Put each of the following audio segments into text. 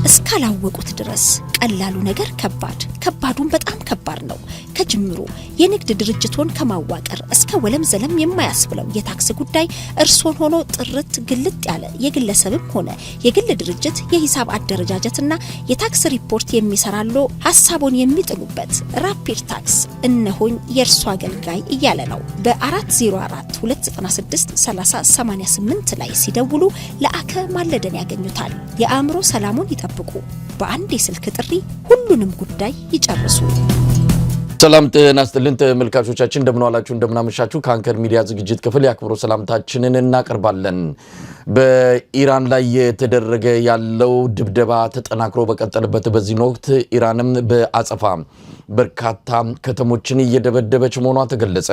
እስካላወቁት ድረስ ቀላሉ ነገር ከባዱን በጣም ከባድ ነው። ከጅምሩ የንግድ ድርጅቶን ከማዋቀር እስከ ወለም ዘለም የማያስብለው የታክስ ጉዳይ እርሶን ሆኖ ጥርት ግልጥ ያለ የግለሰብም ሆነ የግል ድርጅት የሂሳብ አደረጃጀትና የታክስ ሪፖርት የሚሰራሎ ሐሳቦን የሚጥሉበት ራፒድ ታክስ እነሆኝ የእርሶ አገልጋይ እያለ ነው። በ404 296 3088 ላይ ሲደውሉ ለአከ ማለደን ያገኙታል። የአእምሮ ሰላሙን ይጠብቁ። በአንድ የስልክ ጥሪ ሁሉንም ጉዳይ ይጨርሱ። ሰላም ጤና ይስጥልን ተመልካቾቻችን፣ እንደምን ዋላችሁ እንደምን አመሻችሁ። ከአንከር ሚዲያ ዝግጅት ክፍል ያክብሮ ሰላምታችንን እናቀርባለን። በኢራን ላይ የተደረገ ያለው ድብደባ ተጠናክሮ በቀጠለበት በዚህ ወቅት ኢራንም በአጸፋ በርካታ ከተሞችን እየደበደበች መሆኗ ተገለጸ።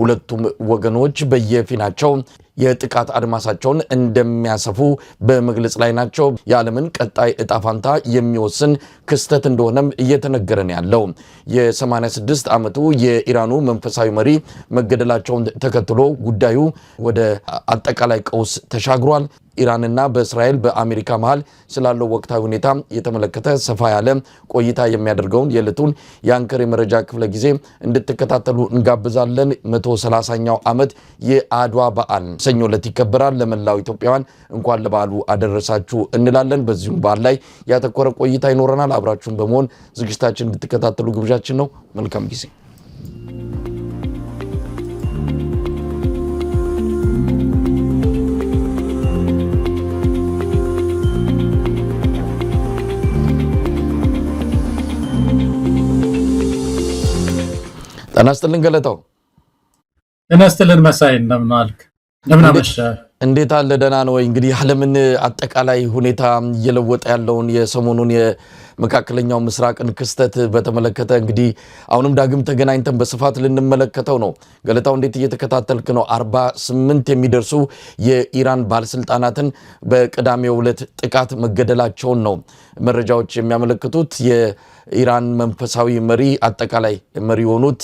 ሁለቱም ወገኖች በየፊናቸው የጥቃት አድማሳቸውን እንደሚያሰፉ በመግለጽ ላይ ናቸው። የዓለምን ቀጣይ ዕጣ ፋንታ የሚወስን ክስተት እንደሆነም እየተነገረ ነው ያለው። የ86 ዓመቱ የኢራኑ መንፈሳዊ መሪ መገደላቸውን ተከትሎ ጉዳዩ ወደ አጠቃላይ ቀውስ ተሻግሯል። ኢራንና በእስራኤል በአሜሪካ መሃል ስላለው ወቅታዊ ሁኔታ የተመለከተ ሰፋ ያለ ቆይታ የሚያደርገውን የዕለቱን የአንከር የመረጃ ክፍለ ጊዜ እንድትከታተሉ እንጋብዛለን። 130ኛው ዓመት የአድዋ በዓል ሰኞ ዕለት ይከበራል። ለመላው ኢትዮጵያውያን እንኳን ለበዓሉ አደረሳችሁ እንላለን። በዚሁም በዓል ላይ ያተኮረ ቆይታ ይኖረናል። አብራችሁን በመሆን ዝግጅታችን እንድትከታተሉ ግብዣችን ነው። መልካም ጊዜ። ጤና ይስጥልን ገለታው። ጤና ይስጥልን መሳይ፣ እንደምን አልክ? እንደምን አመሸህ? እንዴት አለ? ደህና ነው ወይ? እንግዲህ ዓለምን አጠቃላይ ሁኔታ እየለወጠ ያለውን የሰሞኑን የመካከለኛው ምስራቅን ክስተት በተመለከተ እንግዲህ አሁንም ዳግም ተገናኝተን በስፋት ልንመለከተው ነው። ገለታው እንዴት እየተከታተልክ ነው? 48 የሚደርሱ የኢራን ባለስልጣናትን በቅዳሜው ዕለት ጥቃት መገደላቸውን ነው መረጃዎች የሚያመለክቱት። የኢራን መንፈሳዊ መሪ አጠቃላይ መሪ የሆኑት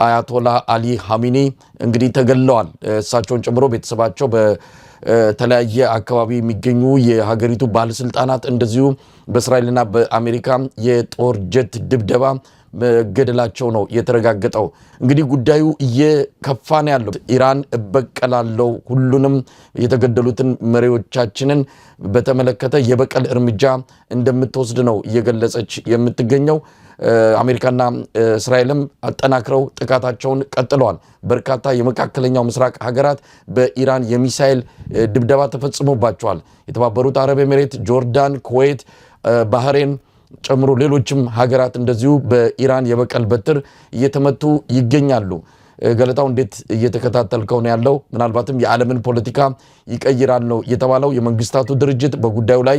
አያቶላ አሊ ሀሚኒ እንግዲህ ተገድለዋል። እሳቸውን ጨምሮ ቤተሰባቸው በተለያየ አካባቢ የሚገኙ የሀገሪቱ ባለስልጣናት እንደዚሁ በእስራኤልና በአሜሪካ የጦር ጀት ድብደባ መገደላቸው ነው የተረጋገጠው። እንግዲህ ጉዳዩ እየከፋ ነው ያለው። ኢራን እበቀላለው ሁሉንም የተገደሉትን መሪዎቻችንን በተመለከተ የበቀል እርምጃ እንደምትወስድ ነው እየገለጸች የምትገኘው። አሜሪካና እስራኤልም አጠናክረው ጥቃታቸውን ቀጥለዋል። በርካታ የመካከለኛው ምስራቅ ሀገራት በኢራን የሚሳኤል ድብደባ ተፈጽሞባቸዋል። የተባበሩት አረብ ኤሚሬት፣ ጆርዳን፣ ኩዌት፣ ባህሬን ጨምሮ ሌሎችም ሀገራት እንደዚሁ በኢራን የበቀል በትር እየተመቱ ይገኛሉ። ገለታው እንዴት እየተከታተልከው ነው ያለው? ምናልባትም የዓለምን ፖለቲካ ይቀይራል ነው የተባለው። የመንግስታቱ ድርጅት በጉዳዩ ላይ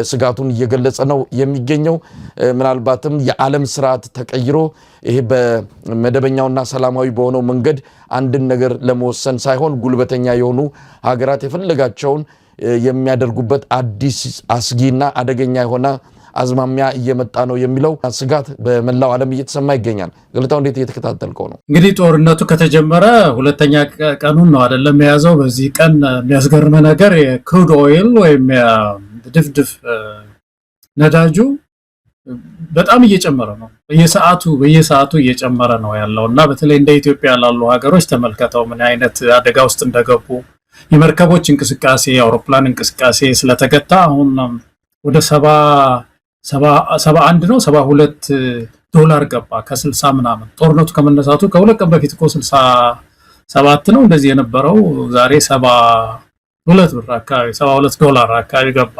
ስጋቱን እየገለጸ ነው የሚገኘው። ምናልባትም የዓለም ስርዓት ተቀይሮ ይሄ በመደበኛውና ሰላማዊ በሆነው መንገድ አንድን ነገር ለመወሰን ሳይሆን ጉልበተኛ የሆኑ ሀገራት የፈለጋቸውን የሚያደርጉበት አዲስ አስጊና አደገኛ የሆነ አዝማሚያ እየመጣ ነው የሚለው ስጋት በመላው ዓለም እየተሰማ ይገኛል። ገለታው እንዴት እየተከታተልከው ነው? እንግዲህ ጦርነቱ ከተጀመረ ሁለተኛ ቀኑን ነው አይደለም የያዘው። በዚህ ቀን የሚያስገርመ ነገር የክሩድ ኦይል ወይም ድፍድፍ ነዳጁ በጣም እየጨመረ ነው። በየሰዓቱ እየጨመረ ነው ያለው እና በተለይ እንደ ኢትዮጵያ ላሉ ሀገሮች ተመልከተው ምን አይነት አደጋ ውስጥ እንደገቡ። የመርከቦች እንቅስቃሴ፣ የአውሮፕላን እንቅስቃሴ ስለተገታ አሁን ወደ 71 ነው 72 ዶላር ገባ ከ60 ምናምን። ጦርነቱ ከመነሳቱ ከሁለት ቀን በፊት እኮ 67 ነው እንደዚህ የነበረው። ዛሬ 72 ብር አካባቢ 72 ዶላር አካባቢ ገባ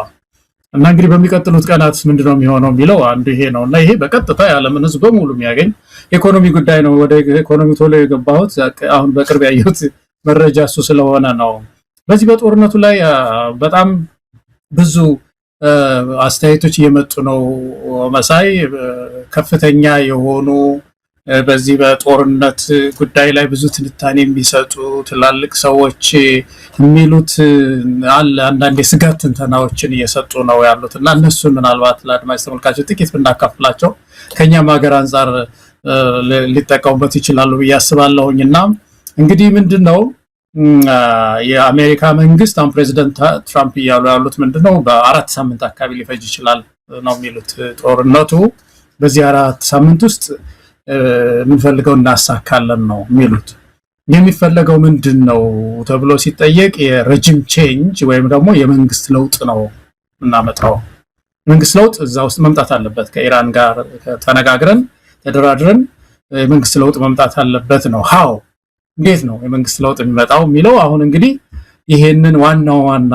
እና እንግዲህ በሚቀጥሉት ቀናት ምንድነው የሚሆነው የሚለው አንዱ ይሄ ነው እና ይሄ በቀጥታ የዓለምን ሕዝብ በሙሉ የሚያገኝ ኢኮኖሚ ጉዳይ ነው። ወደ ኢኮኖሚ ቶሎ የገባሁት አሁን በቅርብ ያየሁት መረጃ እሱ ስለሆነ ነው። በዚህ በጦርነቱ ላይ በጣም ብዙ አስተያየቶች እየመጡ ነው መሳይ። ከፍተኛ የሆኑ በዚህ በጦርነት ጉዳይ ላይ ብዙ ትንታኔ የሚሰጡ ትላልቅ ሰዎች የሚሉት አለ። አንዳንድ የስጋት ትንተናዎችን እየሰጡ ነው ያሉት እና እነሱን ምናልባት ለአድማጭ ተመልካቾች ጥቂት ብናካፍላቸው ከኛም ሀገር አንጻር ሊጠቀሙበት ይችላሉ ብዬ አስባለሁኝ። እና እንግዲህ ምንድነው የአሜሪካ መንግስት አሁን ፕሬዚደንት ትራምፕ እያሉ ያሉት ምንድነው በ4 ሳምንት አካባቢ ሊፈጅ ይችላል ነው የሚሉት ጦርነቱ። በዚህ 4 ሳምንት ውስጥ የምንፈልገው እናሳካለን ነው የሚሉት። የሚፈለገው ምንድነው ተብሎ ሲጠየቅ የሬጂም ቼንጅ ወይም ደግሞ የመንግስት ለውጥ ነው እናመጣው። መንግስት ለውጥ እዛ ውስጥ መምጣት አለበት። ከኢራን ጋር ተነጋግረን ተደራድረን የመንግስት ለውጥ መምጣት አለበት ነው። ሃው እንዴት ነው የመንግስት ለውጥ የሚመጣው የሚለው አሁን እንግዲህ ይሄንን ዋና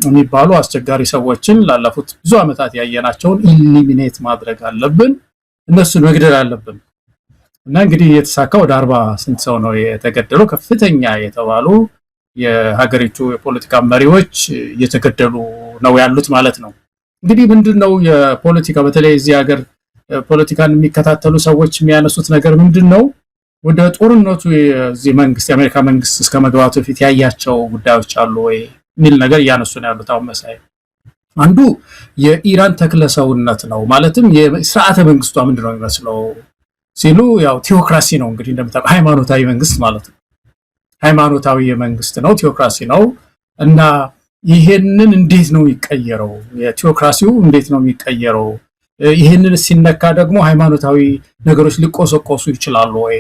የሚባሉ አስቸጋሪ ሰዎችን ላለፉት ብዙ ዓመታት ያየናቸውን ኢሊሚኔት ማድረግ አለብን፣ እነሱን መግደል አለብን። እና እንግዲህ የተሳካው ወደ 40 ስንት ሰው ነው የተገደለው። ከፍተኛ የተባሉ የሀገሪቱ የፖለቲካ መሪዎች እየተገደሉ ነው ያሉት ማለት ነው። እንግዲህ ምንድነው የፖለቲካ በተለይ እዚህ ሀገር ፖለቲካን የሚከታተሉ ሰዎች የሚያነሱት ነገር ምንድነው? ወደ ጦርነቱ የዚህ መንግስት የአሜሪካ መንግስት እስከ መግባቱ በፊት ያያቸው ጉዳዮች አሉ ወይ የሚል ነገር እያነሱ ነው ያሉት። አሁን መሳይ አንዱ የኢራን ተክለሰውነት ነው። ማለትም የስርዓተ መንግስቷ ምንድነው የሚመስለው ሲሉ ያው ቴዎክራሲ ነው እንግዲህ እንደምታውቀው ሃይማኖታዊ መንግስት ማለት ነው። ሃይማኖታዊ መንግስት ነው፣ ቴዎክራሲ ነው። እና ይሄንን እንዴት ነው የሚቀየረው? የቴዎክራሲው እንዴት ነው የሚቀየረው? ይሄንን ሲነካ ደግሞ ሃይማኖታዊ ነገሮች ሊቆሰቆሱ ይችላሉ ወይ?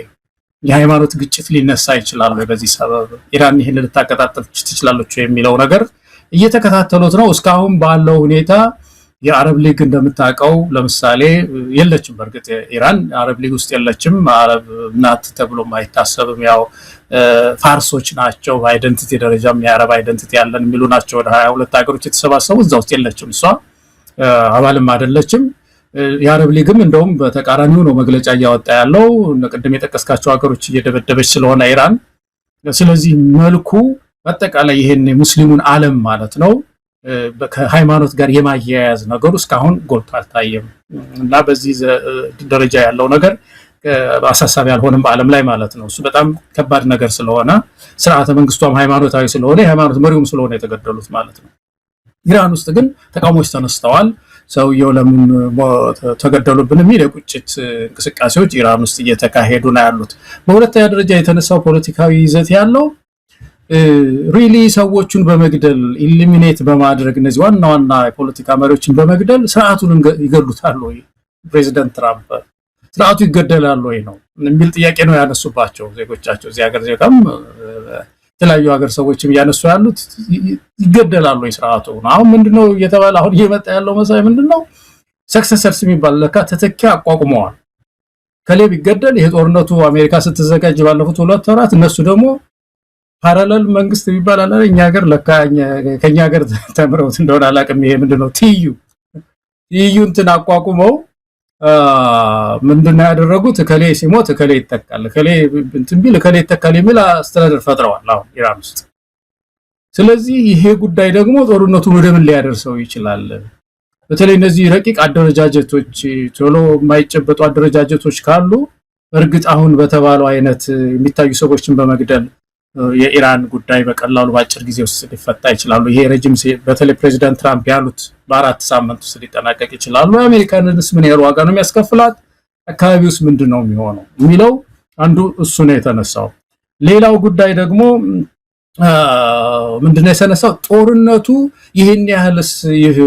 የሃይማኖት ግጭት ሊነሳ ይችላል ወይ? በዚህ ሰበብ ኢራን ይሄንን ልታቀጣጥል ትችላለች የሚለው ነገር እየተከታተሉት ነው። እስካሁን ባለው ሁኔታ የአረብ ሊግ እንደምታውቀው ለምሳሌ የለችም። በእርግጥ ኢራን አረብ ሊግ ውስጥ የለችም። አረብ ናት ተብሎም አይታሰብም። ያው ፋርሶች ናቸው። በአይደንቲቲ ደረጃም የአረብ አይደንቲቲ ያለን የሚሉ ናቸው። ወደ 22 ሀገሮች የተሰባሰቡ እዛ ውስጥ የለችም። እሷ አባልም አይደለችም። የአረብ ሊግም እንደውም በተቃራኒው ነው መግለጫ እያወጣ ያለው። ቅድም የጠቀስካቸው ሀገሮች እየደበደበች ስለሆነ ኢራን። ስለዚህ መልኩ በአጠቃላይ ይሄን የሙስሊሙን ዓለም ማለት ነው ከሃይማኖት ጋር የማያያዝ ነገሩ እስካሁን ጎልቶ አልታየም እና በዚህ ደረጃ ያለው ነገር አሳሳቢ አልሆነም በዓለም ላይ ማለት ነው። እሱ በጣም ከባድ ነገር ስለሆነ ስርዓተ መንግስቷም ሃይማኖታዊ ስለሆነ የሃይማኖት መሪውም ስለሆነ የተገደሉት ማለት ነው። ኢራን ውስጥ ግን ተቃውሞች ተነስተዋል። ሰውየው ለምን ተገደሉብን የሚል የቁጭት እንቅስቃሴዎች ኢራን ውስጥ እየተካሄዱ ነው ያሉት። በሁለተኛ ደረጃ የተነሳው ፖለቲካዊ ይዘት ያለው ሪሊ ሰዎችን በመግደል ኢሊሚኔት በማድረግ እነዚህ ዋና የፖለቲካ መሪዎችን በመግደል ስርዓቱን ይገሉታል ወይ? ፕሬዚደንት ትራምፕ ስርዓቱ ይገደላል ወይ ነው የሚል ጥያቄ ነው ያነሱባቸው ዜጎቻቸው። እዚህ ሀገር ዜጋም የተለያዩ ሀገር ሰዎችም እያነሱ ያሉት ይገደላሉ ወይ ስርዓቱ ነው። አሁን ምንድነው እየተባለ አሁን እየመጣ ያለው መሳይ ምንድነው ሰክሰሰርስ የሚባል ለካ ተተኪ አቋቁመዋል። ከሌ ቢገደል ይሄ ጦርነቱ አሜሪካ ስትዘጋጅ ባለፉት 2 ወራት እነሱ ደግሞ ፓራለል መንግስት የሚባል አለ እኛ ሀገር ለካ ከኛ ሀገር ተምረውት እንደሆነ አላውቅም። ይሄ ምንድነው ትይዩ እንትን አቋቁመው ምንድነው ያደረጉት? ከሌ ሲሞት ከሌ ይተካል፣ ከሌ እንትን ቢል ከሌ ይተካል የሚል አስተዳደር ፈጥረዋል አሁን ኢራን ውስጥ። ስለዚህ ይሄ ጉዳይ ደግሞ ጦርነቱን ወደ ምን ሊያደርሰው ይችላል? በተለይ እነዚህ ረቂቅ አደረጃጀቶች ቶሎ የማይጨበጡ አደረጃጀቶች ካሉ እርግጥ አሁን በተባለው አይነት የሚታዩ ሰዎችን በመግደል የኢራን ጉዳይ በቀላሉ በአጭር ጊዜ ውስጥ ሊፈታ ይችላሉ። ይሄ ረጅም በተለይ ፕሬዚዳንት ትራምፕ ያሉት በ4 ሳምንት ውስጥ ሊጠናቀቅ ይችላሉ። አሜሪካንስ ምን ያህል ዋጋ ነው የሚያስከፍላት? አካባቢውስ ምንድነው የሚሆነው የሚለው አንዱ እሱ ነው የተነሳው። ሌላው ጉዳይ ደግሞ ምንድነው የተነሳው? ጦርነቱ ይሄን ያህልስ ይህ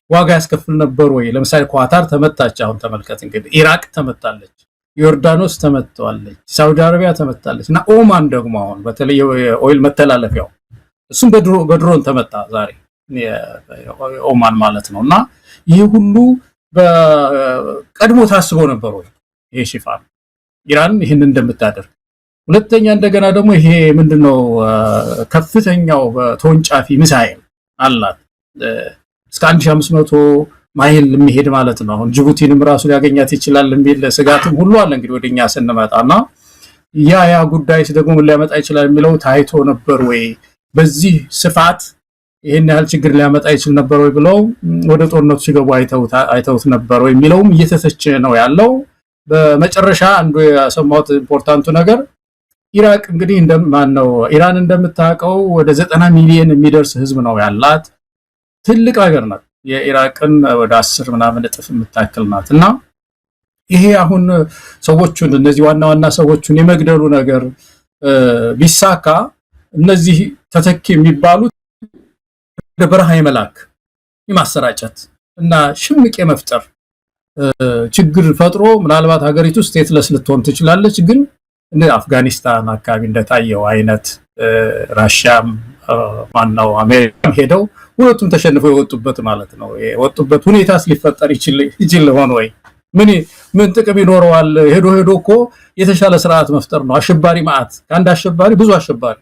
ዋጋ ያስከፍል ነበር ወይ? ለምሳሌ ኳታር ተመታች። አሁን ተመልከት እንግዲህ ኢራቅ ተመታለች፣ ዮርዳኖስ ተመታለች፣ ሳውዲ አረቢያ ተመታለች እና ኦማን ደግሞ አሁን በተለይ የኦይል መተላለፊያው እሱም በድሮን ተመታ ዛሬ ኦማን ማለት ነው። እና ይህ ሁሉ በቀድሞ ታስቦ ነበር ወይ ይሄ ሽፋን ኢራን ይሄን እንደምታደርግ? ሁለተኛ እንደገና ደግሞ ይሄ ምንድነው ከፍተኛው ተወንጫፊ ሚሳኤል አላት እስከ 1500 ማይል የሚሄድ ማለት ነው። አሁን ጅቡቲንም ራሱ ሊያገኛት ይችላል የሚል ስጋትም ሁሉ አለ እንግዲህ ወደኛ ስንመጣና ያ ጉዳይስ ደግሞ ምን ሊያመጣ ይችላል የሚለው ታይቶ ነበር ወይ? በዚህ ስፋት ይሄን ያህል ችግር ሊያመጣ ይችል ነበር ወይ ብለው ወደ ጦርነቱ ሲገቡ አይተውት ነበር ወይ የሚለውም እየተተቸ ነው ያለው። በመጨረሻ አንዱ ያሰማሁት ኢምፖርታንቱ ነገር ኢራቅ እንግዲህ ኢራን እንደምታውቀው ወደ 90 ሚሊዮን የሚደርስ ህዝብ ነው ያላት። ትልቅ ሀገር ናት። የኢራቅን ወደ 10 ምናምን እጥፍ የምታክል ናት። እና ይሄ አሁን ሰዎቹን እነዚህ ዋና ሰዎቹን የመግደሉ ነገር ቢሳካ እነዚህ ተተኪ የሚባሉት ወደ በረሃ የመላክ የማሰራጨት እና ሽምቅ የመፍጠር ችግር ፈጥሮ ምናልባት ሀገሪቱ ስቴትለስ ልትሆን ትችላለች። ግን እንደ አፍጋኒስታን አካባቢ እንደታየው አይነት ራሽያም ማናው አሜሪካም ሄደው ሁለቱም ተሸንፈው የወጡበት ማለት ነው። የወጡበት ሁኔታስ ሊፈጠር ይችል ሆነ ወይ? ምን ጥቅም ይኖረዋል? ሄዶ እኮ የተሻለ ስርዓት መፍጠር ነው። አሸባሪ ማአት ከአንድ አሸባሪ ብዙ አሸባሪ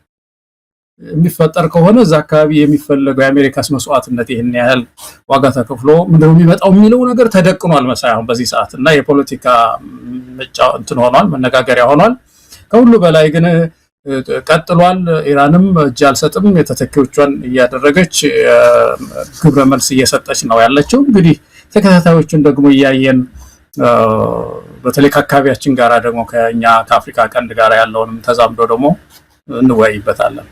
የሚፈጠር ከሆነ እዛ አካባቢ የሚፈለገው የአሜሪካስ መስዋዕትነት ይሄን ያህል ዋጋ ተከፍሎ ምንድነው የሚመጣው የሚለው ነገር ተደቅኗል መሳይ አሁን በዚህ ሰዓት እና የፖለቲካ መጫወት እንትን ሆኗል፣ መነጋገሪያ ሆኗል። ከሁሉ በላይ ግን ቀጥሏል። ኢራንም እጅ አልሰጥም የተተኪዎቿን እያደረገች ግብረ መልስ እየሰጠች ነው ያለችው። እንግዲህ ተከታታዮችን ደግሞ እያየን በተለይ ከአካባቢያችን ጋራ ደግሞ ከኛ ከአፍሪካ ቀንድ ጋራ ያለውንም ተዛምዶ ደግሞ እንወያይበታለን።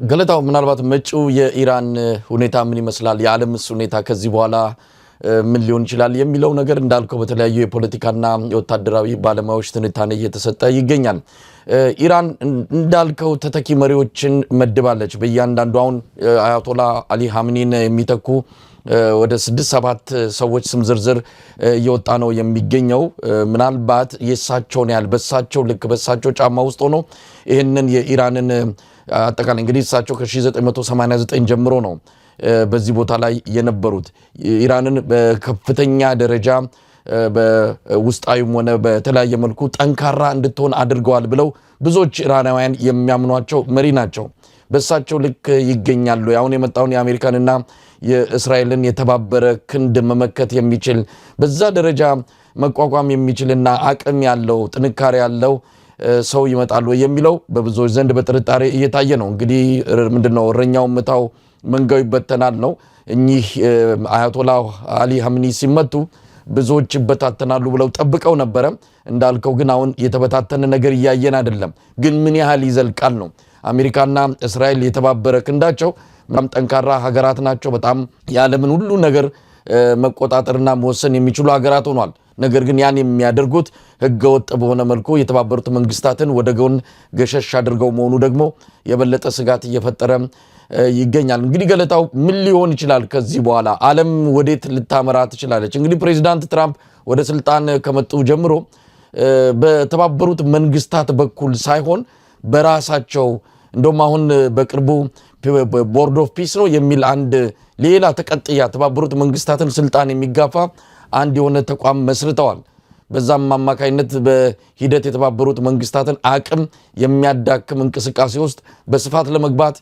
ገለታው ምናልባት መጪው የኢራን ሁኔታ ምን ይመስላል፣ የዓለምስ ሁኔታ ከዚህ በኋላ ምን ሊሆን ይችላል የሚለው ነገር እንዳልከው በተለያዩ የፖለቲካና የወታደራዊ ባለሙያዎች ትንታኔ እየተሰጠ ይገኛል። ኢራን እንዳልከው ተተኪ መሪዎችን መድባለች። በእያንዳንዱ አሁን አያቶላ አሊ ሀምኒን የሚተኩ ወደ 6-7 ሰዎች ስም ዝርዝር እየወጣ ነው የሚገኘው። ምናልባት የሳቸውን ያህል በሳቸው ልክ በሳቸው ጫማ ውስጥ ሆኖ ይህንን የኢራንን አጠቃላይ እንግዲህ እሳቸው ከ1989 ጀምሮ ነው በዚህ ቦታ ላይ የነበሩት። ኢራንን በከፍተኛ ደረጃ በውስጣዊም ሆነ በተለያየ መልኩ ጠንካራ እንድትሆን አድርገዋል ብለው ብዙዎች ኢራናውያን የሚያምኗቸው መሪ ናቸው። በሳቸው ልክ ይገኛሉ። አሁን የመጣውን የአሜሪካንና የእስራኤልን የተባበረ ክንድ መመከት የሚችል በዛ ደረጃ መቋቋም የሚችልና አቅም ያለው ጥንካሬ ያለው ሰው ይመጣሉ የሚለው በብዙዎች ዘንድ በጥርጣሬ እየታየ ነው። እንግዲህ ምንድነው እረኛው ምታው መንጋው ይበተናል ነው። እኚህ አያቶላ አሊ ሀምኒ ሲመቱ ብዙዎች ይበታተናሉ ብለው ጠብቀው ነበረ። እንዳልከው ግን አሁን የተበታተነ ነገር እያየን አይደለም። ግን ምን ያህል ይዘልቃል ነው። አሜሪካና እስራኤል የተባበረ ክንዳቸው በጣም ጠንካራ ሀገራት ናቸው። በጣም የዓለምን ሁሉ ነገር መቆጣጠርና መወሰን የሚችሉ ሀገራት ሆኗል። ነገር ግን ያን የሚያደርጉት ህገወጥ በሆነ መልኩ የተባበሩት መንግስታትን ወደ ጎን ገሸሽ አድርገው መሆኑ ደግሞ የበለጠ ስጋት እየፈጠረ ይገኛል። እንግዲህ ገለታው ምን ሊሆን ይችላል ከዚህ በኋላ? ዓለም ወዴት ልታመራ ትችላለች? እንግዲህ ፕሬዚዳንት ትራምፕ ወደ ስልጣን ከመጡ ጀምሮ በተባበሩት መንግስታት በኩል ሳይሆን በራሳቸው እንደውም አሁን በቅርቡ ቦርድ ኦፍ ፒስ ነው የሚል አንድ ሌላ ተቀጥያ ተባበሩት መንግስታትን ስልጣን የሚጋፋ አንድ የሆነ ተቋም መስርተዋል። በዛም አማካይነት በሂደት የተባበሩት መንግስታትን አቅም የሚያዳክም እንቅስቃሴ ውስጥ በስፋት ለመግባት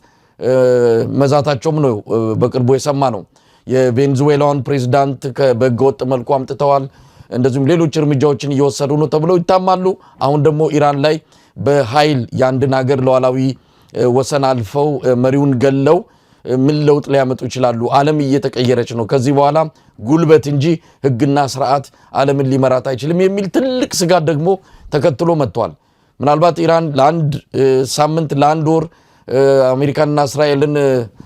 መዛታቸውም ነው በቅርቡ የሰማ ነው። የቬንዙዌላውን ፕሬዝዳንት በህገወጥ መልኩ አምጥተዋል። እንደዚሁም ሌሎች እርምጃዎችን እየወሰዱ ነው ተብለው ይታማሉ። አሁን ደግሞ ኢራን ላይ በኃይል የአንድን ሀገር ሉዓላዊ ወሰን አልፈው መሪውን ገለው ምን ለውጥ ሊያመጡ ይችላሉ? ዓለም እየተቀየረች ነው። ከዚህ በኋላ ጉልበት እንጂ ህግና ስርዓት ዓለምን ሊመራት አይችልም የሚል ትልቅ ስጋት ደግሞ ተከትሎ መጥቷል። ምናልባት ኢራን ለአንድ ሳምንት ለአንድ ወር አሜሪካንና እስራኤልን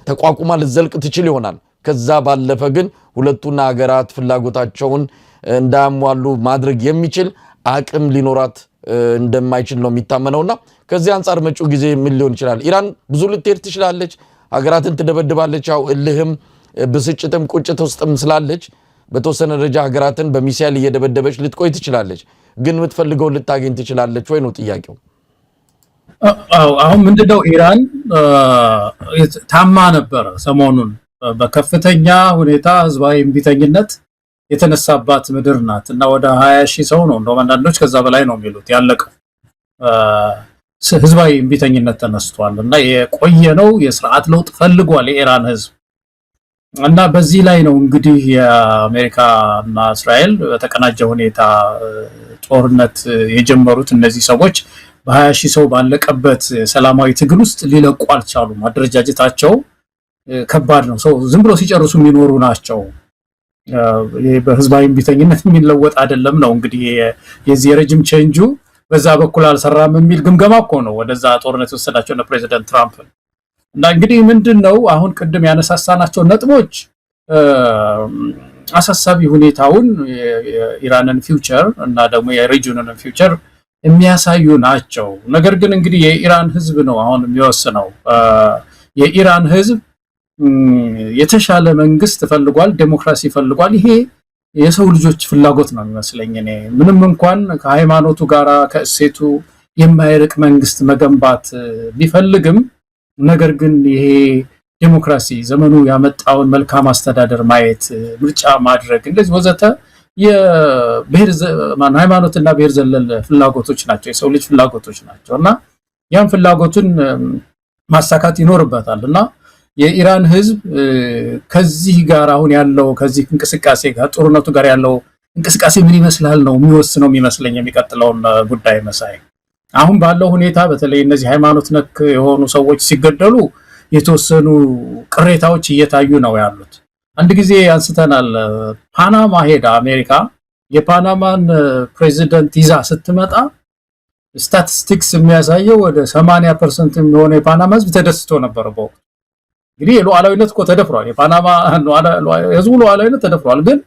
ተቋቁማ ልዘልቅ ትችል ይሆናል። ከዛ ባለፈ ግን ሁለቱና ሀገራት ፍላጎታቸውን እንዳያሟሉ ማድረግ የሚችል አቅም ሊኖራት እንደማይችል ነው የሚታመነውና ከዚህ አንጻር መጪው ጊዜ ምን ሊሆን ይችላል? ኢራን ብዙ ልትሄድ ትችላለች፣ ሀገራትን ትደበድባለች። ያው እልህም ብስጭትም ቁጭት ውስጥም ስላለች በተወሰነ ደረጃ ሀገራትን በሚሳይል እየደበደበች ልትቆይ ትችላለች። ግን የምትፈልገው ልታገኝ ትችላለች ወይ ነው ጥያቄው። አሁን ምንድነው ኢራን ታማ ነበረ ሰሞኑን በከፍተኛ ሁኔታ ህዝባዊ እምቢተኝነት የተነሳባት ምድር ናት እና ወደ 20,000 ሰው ነው እንደውም አንዳንዶች ከዛ በላይ ነው የሚሉት ያለቀው ህዝባዊ እምቢተኝነት ተነስቷል እና የቆየ ነው የስርዓት ለውጥ ፈልጓል የኢራን ህዝብ እና በዚህ ላይ ነው እንግዲህ የአሜሪካ እና እስራኤል በተቀናጀ ሁኔታ ጦርነት የጀመሩት። እነዚህ ሰዎች በ20,000 ሰው ባለቀበት ሰላማዊ ትግል ውስጥ ሊለቁ አልቻሉም። አደረጃጀታቸው ከባድ ነው። ሰው ዝም ብሎ ሲጨርሱ የሚኖሩ ናቸው። በህዝባዊ እምቢተኝነት የሚለወጥ አይደለም ነው እንግዲህ የዚህ የረጅም ቼንጁ በዛ በኩል አልሰራም የሚል ግምገማ እኮ ነው ወደዛ ጦርነት ወሰዳቸው ነው ፕሬዚደንት ትራምፕ። እና እንግዲህ ምንድነው አሁን ቅድም ያነሳሳናቸው ነጥቦች አሳሳቢ ሁኔታውን የኢራንን ፊውቸር እና ደግሞ የሪጂዮንን ፊውቸር የሚያሳዩ ናቸው። ነገር ግን እንግዲህ የኢራን ህዝብ ነው አሁን የሚወስነው። የኢራን ህዝብ የተሻለ መንግስት ፈልጓል፣ ዴሞክራሲ ፈልጓል። ይሄ የሰው ልጆች ፍላጎት ነው የሚመስለኝ እኔ። ምንም እንኳን ከሃይማኖቱ ጋራ ከእሴቱ የማይርቅ መንግስት መገንባት ቢፈልግም ነገር ግን ይሄ ዴሞክራሲ ዘመኑ ያመጣውን መልካም አስተዳደር ማየት፣ ምርጫ ማድረግ እንደዚህ ወዘተ የብሔር ሃይማኖትና ብሔር ዘለል ፍላጎቶች ናቸው፣ የሰው ልጅ ፍላጎቶች ናቸው እና ያን ፍላጎቱን ማሳካት ይኖርበታል እና የኢራን ህዝብ ከዚህ ጋር አሁን ያለው ከዚህ እንቅስቃሴ ጋር ጦርነቱ ጋር ያለው እንቅስቃሴ ምን ይመስላል ነው የሚወስነው የሚመስለኝ የሚቀጥለውን ጉዳይ መሳይ። አሁን ባለው ሁኔታ በተለይ እነዚህ ሃይማኖት ነክ የሆኑ ሰዎች ሲገደሉ የተወሰኑ ቅሬታዎች እየታዩ ነው ያሉት። አንድ ጊዜ አንስተናል። ፓናማ ሄዳ አሜሪካ የፓናማን ፕሬዚደንት ይዛ ስትመጣ ስታቲስቲክስ የሚያሳየው ወደ 80% የሚሆነ የፓናማ ህዝብ ተደስቶ ነበር በወቅቱ። እንግዲህ ሉዓላዊነት እኮ ተደፍሯል፣ የፓናማ የህዝቡ ሉዓላዊነት ተደፍሯል። ግን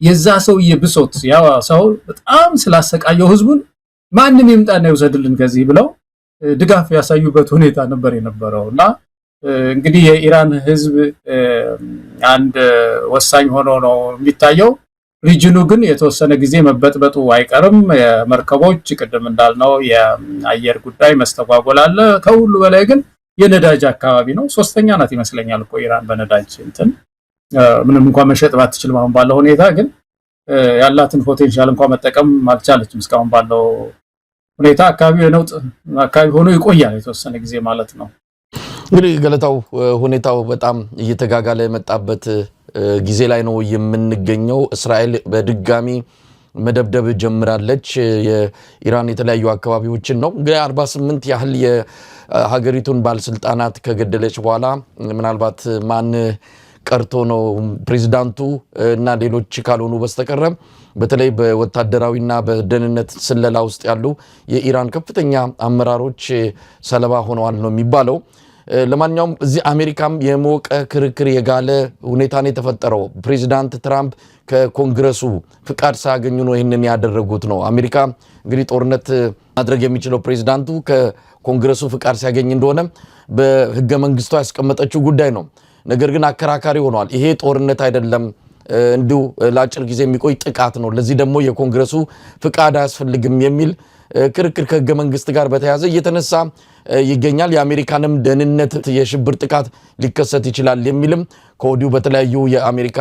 የዛ ሰውዬ ብሶት ያ ሰው በጣም ስላሰቃየው ህዝቡን ማንም ይምጣና ይወሰድልን ከዚህ ብለው ድጋፍ ያሳዩበት ሁኔታ ነበር የነበረው እና እንግዲህ የኢራን ህዝብ አንድ ወሳኝ ሆኖ ነው የሚታየው። ሪጅኑ ግን የተወሰነ ጊዜ መበጥበጡ አይቀርም። የመርከቦች ቅድም እንዳልነው የአየር ጉዳይ መስተጓጎል አለ። ከሁሉ በላይ ግን የነዳጅ አካባቢ ነው። ሶስተኛ ናት ይመስለኛል እኮ ኢራን በነዳጅ እንትን ምንም እንኳን መሸጥ ባትችልም አሁን ባለው ሁኔታ ግን ያላትን ፖቴንሻል እንኳን መጠቀም አልቻለችም እስካሁን ባለው ሁኔታ። አካባቢው የነውጥ አካባቢ ሆኖ ይቆያል የተወሰነ ጊዜ ማለት ነው። እንግዲህ ገለታው ሁኔታው በጣም እየተጋጋለ የመጣበት ጊዜ ላይ ነው የምንገኘው። እስራኤል በድጋሚ መደብደብ ጀምራለች የኢራን የተለያዩ አካባቢዎችን ነው። እንግዲህ 48 ያህል የሀገሪቱን ባለስልጣናት ከገደለች በኋላ ምናልባት ማን ቀርቶ ነው ፕሬዝዳንቱ እና ሌሎች ካልሆኑ በስተቀር በተለይ በወታደራዊና በደህንነት ስለላ ውስጥ ያሉ የኢራን ከፍተኛ አመራሮች ሰለባ ሆነዋል ነው የሚባለው። ለማንኛውም እዚህ አሜሪካም የሞቀ ክርክር የጋለ ሁኔታ ነው የተፈጠረው። ፕሬዝዳንት ትራምፕ ከኮንግረሱ ፍቃድ ሳያገኙ ነው ይህንን ያደረጉት ነው። አሜሪካ እንግዲህ ጦርነት ማድረግ የሚችለው ፕሬዝዳንቱ ከኮንግረሱ ፍቃድ ሲያገኝ እንደሆነ በህገ መንግስቷ ያስቀመጠችው ጉዳይ ነው። ነገር ግን አከራካሪ ሆኗል። ይሄ ጦርነት አይደለም፣ እንዲሁ ለአጭር ጊዜ የሚቆይ ጥቃት ነው፣ ለዚህ ደግሞ የኮንግረሱ ፍቃድ አያስፈልግም የሚል ክርክር ከህገ መንግስት ጋር በተያያዘ እየተነሳ ይገኛል። የአሜሪካንም ደህንነት የሽብር ጥቃት ሊከሰት ይችላል የሚልም ከወዲሁ በተለያዩ የአሜሪካ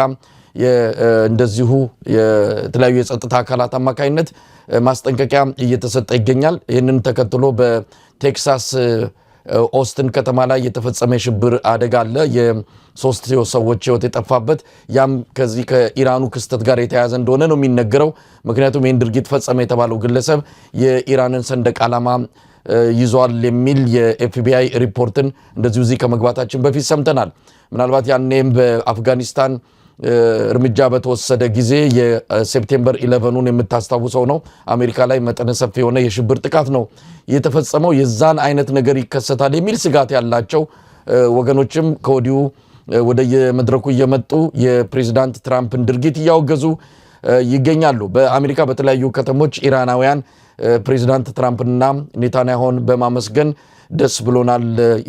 እንደዚሁ የተለያዩ የጸጥታ አካላት አማካይነት ማስጠንቀቂያ እየተሰጠ ይገኛል። ይህንን ተከትሎ በቴክሳስ ኦስትን ከተማ ላይ የተፈጸመ የሽብር አደጋ አለ። የሶስት ሰዎች ህይወት የጠፋበት ያም ከዚህ ከኢራኑ ክስተት ጋር የተያያዘ እንደሆነ ነው የሚነገረው። ምክንያቱም ይህን ድርጊት ፈጸመ የተባለው ግለሰብ የኢራንን ሰንደቅ ዓላማ ይዟል የሚል የኤፍቢአይ ሪፖርትን እንደዚሁ እዚህ ከመግባታችን በፊት ሰምተናል። ምናልባት ያኔም በአፍጋኒስታን እርምጃ በተወሰደ ጊዜ የሴፕቴምበር 11ን የምታስታውሰው ነው። አሜሪካ ላይ መጠነ ሰፊ የሆነ የሽብር ጥቃት ነው የተፈጸመው። የዛን አይነት ነገር ይከሰታል የሚል ስጋት ያላቸው ወገኖችም ከወዲሁ ወደ የመድረኩ እየመጡ የፕሬዝዳንት ትራምፕን ድርጊት እያወገዙ ይገኛሉ። በአሜሪካ በተለያዩ ከተሞች ኢራናውያን ፕሬዝዳንት ትራምፕና ኔታንያሁን በማመስገን ደስ ብሎናል፣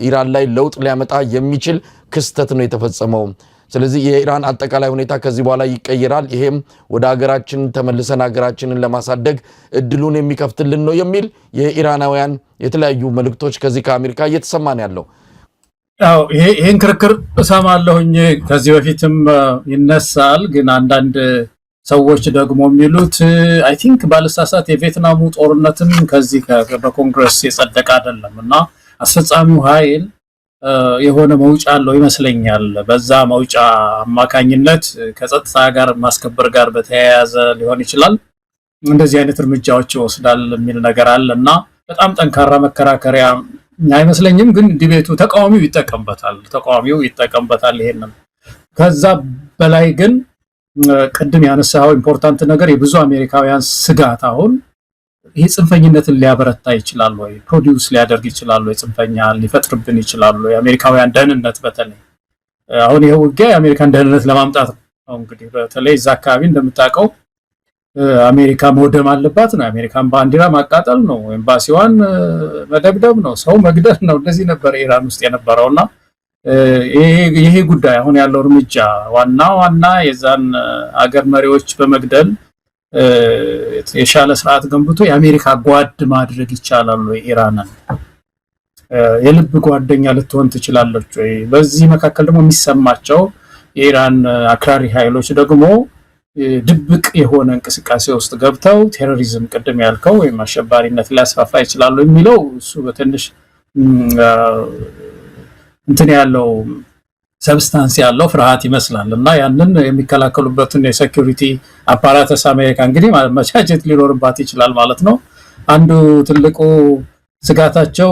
ኢራን ላይ ለውጥ ሊያመጣ የሚችል ክስተት ነው የተፈጸመው፣ ስለዚህ የኢራን አጠቃላይ ሁኔታ ከዚህ በኋላ ይቀየራል፣ ይሄም ወደ ሀገራችን ተመልሰን ሀገራችንን ለማሳደግ እድሉን የሚከፍትልን ነው የሚል የኢራናውያን የተለያዩ መልእክቶች ከዚህ ከአሜሪካ እየተሰማን ያለው። አዎ ይሄን ክርክር እሰማለሁኝ ከዚህ በፊትም ይነሳል። ግን አንዳንድ ሰዎች ደግሞ የሚሉት አይ ቲንክ ባለሳሳት የቪየትናሙ ጦርነትም ከዚህ በኮንግረስ የጸደቀ አይደለም እና አስፈጻሚው ኃይል የሆነ መውጫ አለው ይመስለኛል። በዛ መውጫ አማካኝነት ከጸጥታ ጋር ማስከበር ጋር በተያያዘ ሊሆን ይችላል እንደዚህ አይነት እርምጃዎች ይወስዳል የሚል ነገር አለ እና በጣም ጠንካራ መከራከሪያ አይመስለኝም። ግን ዲቤቱ ተቃዋሚው ይጠቀምበታል ይሄንን። ከዛ በላይ ግን ቅድም ያነሳው ኢምፖርታንት ነገር የብዙ አሜሪካውያን ስጋት አሁን ይሄ ጽንፈኝነትን ሊያበረታ ይችላል ወይ፣ ፕሮዲውስ ሊያደርግ ይችላል ወይ፣ ጽንፈኛ ሊፈጥርብን ይችላል ወይ፣ የአሜሪካውያን ደህንነት በተለይ አሁን ይሄ ውጊያ የአሜሪካን ደህንነት ለማምጣት ነው። እንግዲህ በተለይ እዛ አካባቢ እንደምታውቀው አሜሪካ መውደም አለባት ነው፣ አሜሪካን ባንዲራ ማቃጠል ነው፣ ኤምባሲዋን መደብደብ ነው፣ ሰው መግደል ነው። እንደዚህ ነበር ኢራን ውስጥ የነበረውና ይሄ ጉዳይ አሁን ያለው እርምጃ ዋና የዛን አገር መሪዎች በመግደል የሻለ ስርዓት ገንብቶ የአሜሪካ ጓድ ማድረግ ይቻላል ወይ? ኢራንን የልብ ጓደኛ ልትሆን ትችላለች ወይ? በዚህ መካከል ደግሞ የሚሰማቸው የኢራን አክራሪ ኃይሎች ደግሞ ድብቅ የሆነ እንቅስቃሴ ውስጥ ገብተው ቴሮሪዝም ቅድም ያልከው ወይም አሸባሪነት ሊያስፋፋ ይችላል የሚለው እሱ በትንሽ እንትን ያለው ሰብስታንስ ያለው ፍርሃት ይመስላል እና ያንን የሚከላከሉበትን የሴኩሪቲ አፓራተስ አሜሪካ እንግዲህ ማመቻቸት ሊኖርባት ይችላል ማለት ነው። አንዱ ትልቁ ስጋታቸው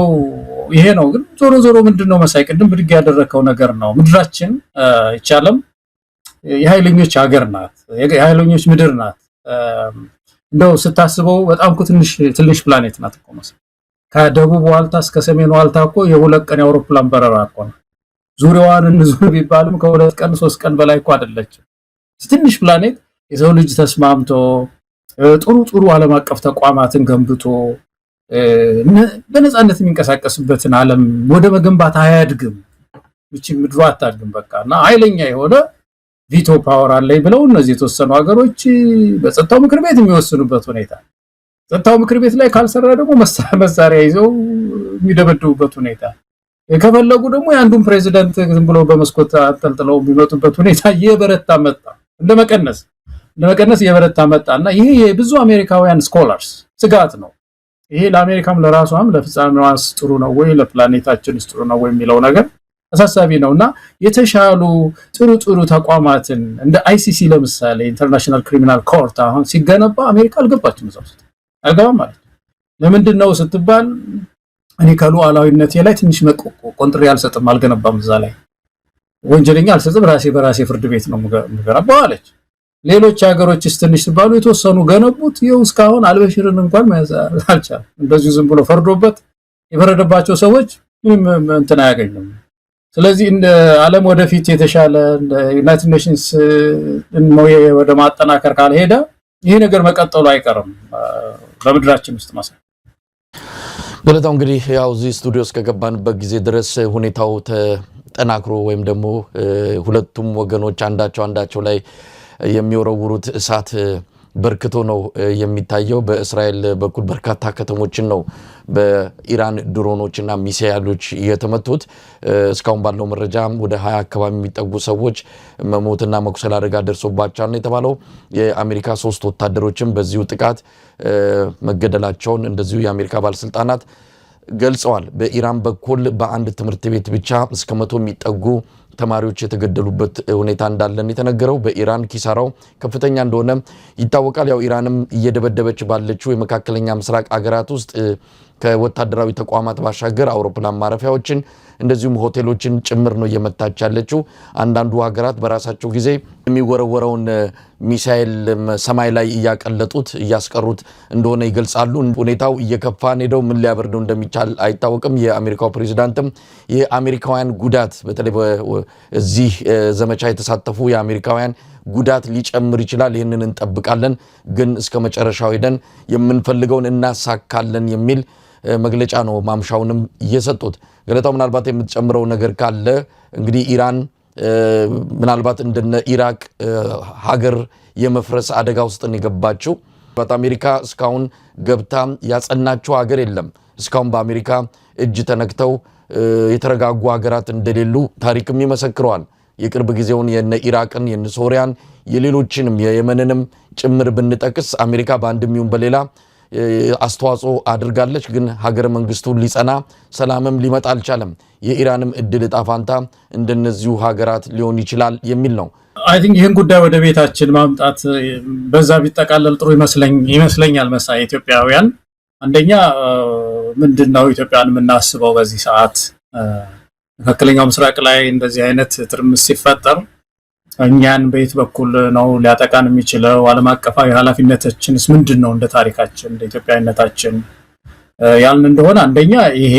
ይሄ ነው። ግን ዞሮ ምንድነው መሳይ ቅድም ብድግ ያደረከው ነገር ነው። ምድራችን ይቻለም የኃይለኞች ሀገር ናት፣ የኃይለኞች ምድር ናት። እንደው ስታስበው በጣም ትንሽ ፕላኔት ናት እኮ መሰለኝ። ከደቡብ ዋልታ እስከ ሰሜን ዋልታ እኮ የሁለት ቀን የአውሮፕላን በረራ እኮ ነው። ዙሪያዋን እንዙር ቢባልም ከሁለት ቀን 3 ቀን በላይ እኮ አይደለችም። ትንሽ ፕላኔት የሰው ልጅ ተስማምቶ ጥሩ ዓለም አቀፍ ተቋማትን ገንብቶ በነፃነት የሚንቀሳቀስበትን ዓለም ወደ መገንባት አያድግም። ምድሩ አታድግም በቃና ኃይለኛ የሆነ ቪቶ ፓወር አለኝ ብለው እነዚህ የተወሰኑ ሀገሮች በጸጥታው ምክር ቤት የሚወስኑበት ሁኔታ፣ ጸጥታው ምክር ቤት ላይ ካልሰራ ደግሞ መሳሪያ ይዘው የሚደበድቡበት ሁኔታ፣ ከፈለጉ ደግሞ የአንዱን ፕሬዚዳንት ዝም ብለው በመስኮት አጠልጥለው የሚመጡበት ሁኔታ እየበረታ መጣ። እንደመቀነስ እየበረታ መጣና ይሄ የብዙ አሜሪካውያን ስኮላርስ ስጋት ነው። ይሄ ለአሜሪካም ለራሷም ለፍጻሜዋስ ጥሩ ነው ወይ ለፕላኔታችንስ ጥሩ ነው ወይ የሚለው ነገር አሳሳቢ ነውና የተሻሉ ጥሩ ተቋማትን እንደ አይሲሲ ለምሳሌ ኢንተርናሽናል ክሪሚናል ኮርት አሁን ሲገነባ አሜሪካ አልገባችም እዛው ውስጥ አልገባም ማለት ለምንድን ነው ስትባል እኔ ከሉዓላዊነቴ ላይ ትንሽ ቆንጥሬ አልሰጥም አልገነባም እዛ ላይ ወንጀለኛ አልሰጥም በራሴ ፍርድ ቤት ነው የምገነባው አለች። ሌሎች ሀገሮችስ ትንሽ ሲባሉ የተወሰኑ ገነቡት። ይኸው እስካሁን አልበሽርን እንኳን መያዝ አልቻለም። እንደዚሁ ዝም ብሎ ፈርዶበት የፈረደባቸው ሰዎች ምንም እንትን አያገኙም። ስለዚህ እንደ ዓለም ወደፊት የተሻለ ዩናይትድ ኔሽንስ ወደ ማጠናከር ካልሄደ ይሄ ነገር መቀጠሉ አይቀርም በምድራችን ውስጥ ማለት ነው። ገለታው እንግዲህ ያው እዚህ ስቱዲዮ ውስጥ ከገባንበት ጊዜ ድረስ ሁኔታው ተጠናክሮ ወይም ደግሞ ሁለቱም ወገኖች አንዳቸው ላይ የሚወረውሩት እሳት በርክቶ ነው የሚታየው። በእስራኤል በኩል በርካታ ከተሞችን ነው በኢራን ድሮኖችና ሚሳኤሎች የተመቱት። እስካሁን ባለው መረጃ ወደ 20 አካባቢ የሚጠጉ ሰዎች መሞትና መቁሰል አደጋ ደርሶባቸዋል ነው የተባለው። የአሜሪካ 3 ወታደሮችም በዚሁ ጥቃት መገደላቸውን እንደዚሁ የአሜሪካ ባለስልጣናት ገልጸዋል። በኢራን በኩል በአንድ ትምህርት ቤት ብቻ እስከ 100 የሚጠጉ ተማሪዎች የተገደሉበት ሁኔታ እንዳለን የተነገረው። በኢራን ኪሳራው ከፍተኛ እንደሆነ ይታወቃል። ያው ኢራንም እየደበደበች ባለችው የመካከለኛ ምስራቅ አገራት ውስጥ ከወታደራዊ ተቋማት ባሻገር አውሮፕላን ማረፊያዎችን እንደዚሁም ሆቴሎችን ጭምር ነው እየመታች ያለችው። አንዳንዱ ሀገራት በራሳቸው ጊዜ የሚወረወረውን ሚሳኤል ሰማይ ላይ እያቀለጡት እያስቀሩት እንደሆነ ይገልጻሉ። ሁኔታው እየከፋ ሄደው ምን ሊያበርደው እንደሚቻል አይታወቅም። የአሜሪካው ፕሬዝዳንትም የአሜሪካውያን ጉዳት በተለይ እዚህ ዘመቻ የተሳተፉ የአሜሪካውያን ጉዳት ሊጨምር ይችላል፣ ይህንን እንጠብቃለን፣ ግን እስከ መጨረሻው ሄደን የምንፈልገውን እናሳካለን የሚል መግለጫ ነው ማምሻውንም እየሰጡት። ገለታው ምናልባት የምትጨምረው ነገር ካለ እንግዲህ ኢራን ምናልባት እንደነ ኢራቅ ሀገር የመፍረስ አደጋ ውስጥ ነው የገባችው። አሜሪካ እስካሁን ገብታ ያጸናቸው ሀገር የለም። እስካሁን በአሜሪካ እጅ ተነክተው የተረጋጉ ሀገራት እንደሌሉ ታሪክም ይመሰክረዋል። የቅርብ ጊዜውን የነ ኢራቅን የነ ሶሪያን የሌሎችንም የየመንንም ጭምር ብንጠቅስ አሜሪካ በአንድም ይሁን በሌላ አስተዋጽኦ አድርጋለች። ግን ሀገረ መንግስቱ ሊጸና ሰላምም ሊመጣ አልቻለም። የኢራንም እድል ዕጣ ፋንታ እንደነዚሁ ሀገራት ሊሆን ይችላል የሚል ነው። አይ ቲንክ ይህን ጉዳይ ወደ ቤታችን ማምጣት በዛ ቢጠቃለል ጥሩ ይመስለኛል። መሳይ ኢትዮጵያውያን አንደኛ ምንድነው ኢትዮጵያን የምናስበው በዚህ ሰዓት መካከለኛው ምስራቅ ላይ እንደዚህ አይነት ትርምስ ሲፈጠር እኛን በየት በኩል ነው ሊያጠቃን የሚችለው? ዓለም አቀፋዊ ኃላፊነታችንስ ምንድነው? እንደ ታሪካችን እንደ ኢትዮጵያዊነታችን ያልን እንደሆነ አንደኛ ይሄ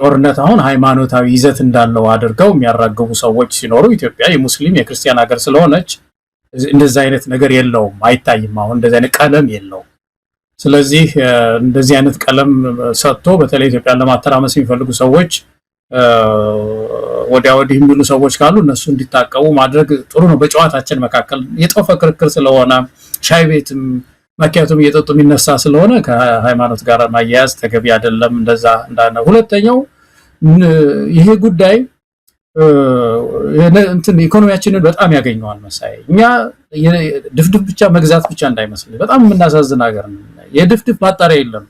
ጦርነት አሁን ሃይማኖታዊ ይዘት እንዳለው አድርገው የሚያራግቡ ሰዎች ሲኖሩ ኢትዮጵያ የሙስሊም የክርስቲያን ሀገር ስለሆነች እንደዛ አይነት ነገር የለውም፣ አይታይም። አሁን እንደዛ አይነት ቀለም የለውም። ስለዚህ እንደዚህ አይነት ቀለም ሰጥቶ በተለይ ኢትዮጵያን ለማተራመስ የሚፈልጉ ሰዎች ወዲያ ወዲህ የሚሉ ሰዎች ካሉ እነሱ እንዲታቀቡ ማድረግ ጥሩ ነው። በጨዋታችን መካከል የጦፈ ክርክር ስለሆነ ሻይ ቤትም ማኪያቱም እየጠጡ የሚነሳ ስለሆነ ከሃይማኖት ጋር ማያያዝ ተገቢ አይደለም። እንደዛ እንዳነ ሁለተኛው ይሄ ጉዳይ እንትን ኢኮኖሚያችንን በጣም ያገኘዋል መሳይ። እኛ ድፍድፍ ብቻ መግዛት ብቻ እንዳይመስል በጣም የምናሳዝን ሀገር ነው። የድፍድፍ ማጣሪያ የለም፣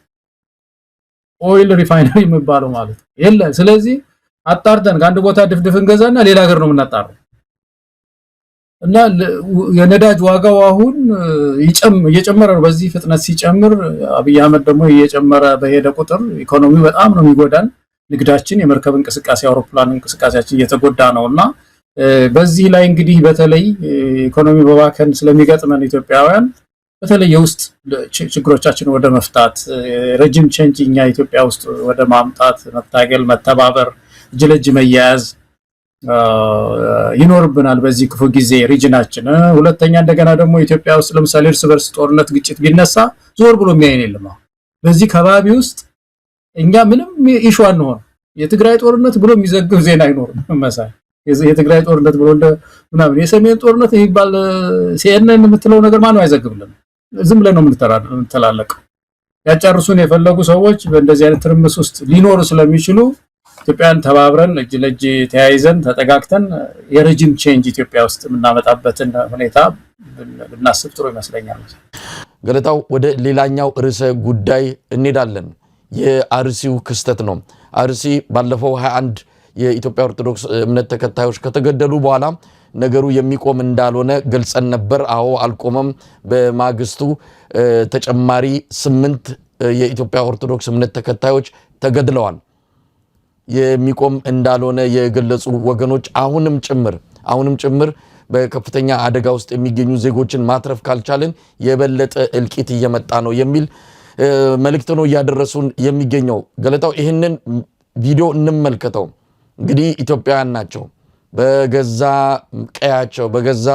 ኦይል ሪፋይነሪ የሚባለው ማለት የለ። ስለዚህ አጣርተን ከአንድ ቦታ ድፍድፍ እንገዛና ሌላ ሀገር ነው የምናጣራው። እና የነዳጅ ዋጋው አሁን እየጨመረ ነው። በዚህ ፍጥነት ሲጨምር አብይ አህመድ ደግሞ እየጨመረ በሄደ ቁጥር ኢኮኖሚው በጣም ነው የሚጎዳን። ንግዳችን፣ የመርከብ እንቅስቃሴ፣ አውሮፕላን እንቅስቃሴያችን እየተጎዳ ነውና በዚህ ላይ እንግዲህ በተለይ ኢኮኖሚ በባከን ስለሚገጥመን ኢትዮጵያውያን በተለይ የውስጥ ችግሮቻችን ወደ መፍታት ረጅም ቼንጅ እኛ ኢትዮጵያ ውስጥ ወደ ማምጣት መታገል፣ መተባበር፣ እጅ ለእጅ መያያዝ ይኖርብናል በዚህ ክፉ ጊዜ ሪጅናችን። ሁለተኛ እንደገና ደግሞ ኢትዮጵያ ውስጥ ለምሳሌ እርስ በርስ ጦርነት፣ ግጭት ቢነሳ ዞር ብሎ የሚያየን የለም። በዚህ ከባቢ ውስጥ እኛ ምንም ኢሹ አንሆን። የትግራይ ጦርነት ብሎ የሚዘግብ ዜና አይኖርም መሳይ። የትግራይ ጦርነት ብሎ እንደ ምናምን የሰሜን ጦርነት የሚባል ሲኤንኤን የምትለው ነገር ማነው አይዘግብልን? ዝም ብለን ነው የምንተላለቀው። ያጫርሱን የፈለጉ ሰዎች በእንደዚህ አይነት ትርምስ ውስጥ ሊኖሩ ስለሚችሉ ኢትዮጵያን ተባብረን እጅ ለእጅ ተያይዘን ተጠጋግተን የረጅም ቼንጅ ኢትዮጵያ ውስጥ የምናመጣበትን ሁኔታ ብናስብ ጥሩ ይመስለኛል። ገለታው፣ ወደ ሌላኛው ርዕሰ ጉዳይ እንሄዳለን። የአርሲው ክስተት ነው። አርሲ ባለፈው 21 የኢትዮጵያ ኦርቶዶክስ እምነት ተከታዮች ከተገደሉ በኋላ ነገሩ የሚቆም እንዳልሆነ ገልጸን ነበር። አዎ አልቆመም። በማግስቱ ተጨማሪ 8 የኢትዮጵያ ኦርቶዶክስ እምነት ተከታዮች ተገድለዋል። የሚቆም እንዳልሆነ የገለጹ ወገኖች አሁንም ጭምር በከፍተኛ አደጋ ውስጥ የሚገኙ ዜጎችን ማትረፍ ካልቻልን የበለጠ እልቂት እየመጣ ነው የሚል መልእክት ነው እያደረሱን የሚገኘው። ገለታው፣ ይህንን ቪዲዮ እንመልከተው። እንግዲህ ኢትዮጵያውያን ናቸው። በገዛ ቀያቸው በገዛ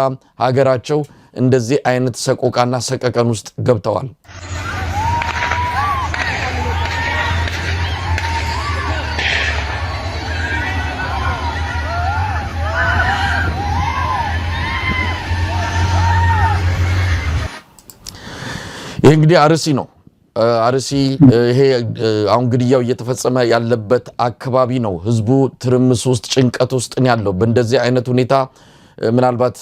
ሀገራቸው እንደዚህ አይነት ሰቆቃና ሰቀቀን ውስጥ ገብተዋል። ይህ እንግዲህ አርሲ ነው። አርሲ ይሄ አሁን ግድያው እየተፈጸመ ያለበት አካባቢ ነው። ህዝቡ ትርምስ ውስጥ፣ ጭንቀት ውስጥ ነው ያለው። በእንደዚህ አይነት ሁኔታ ምናልባት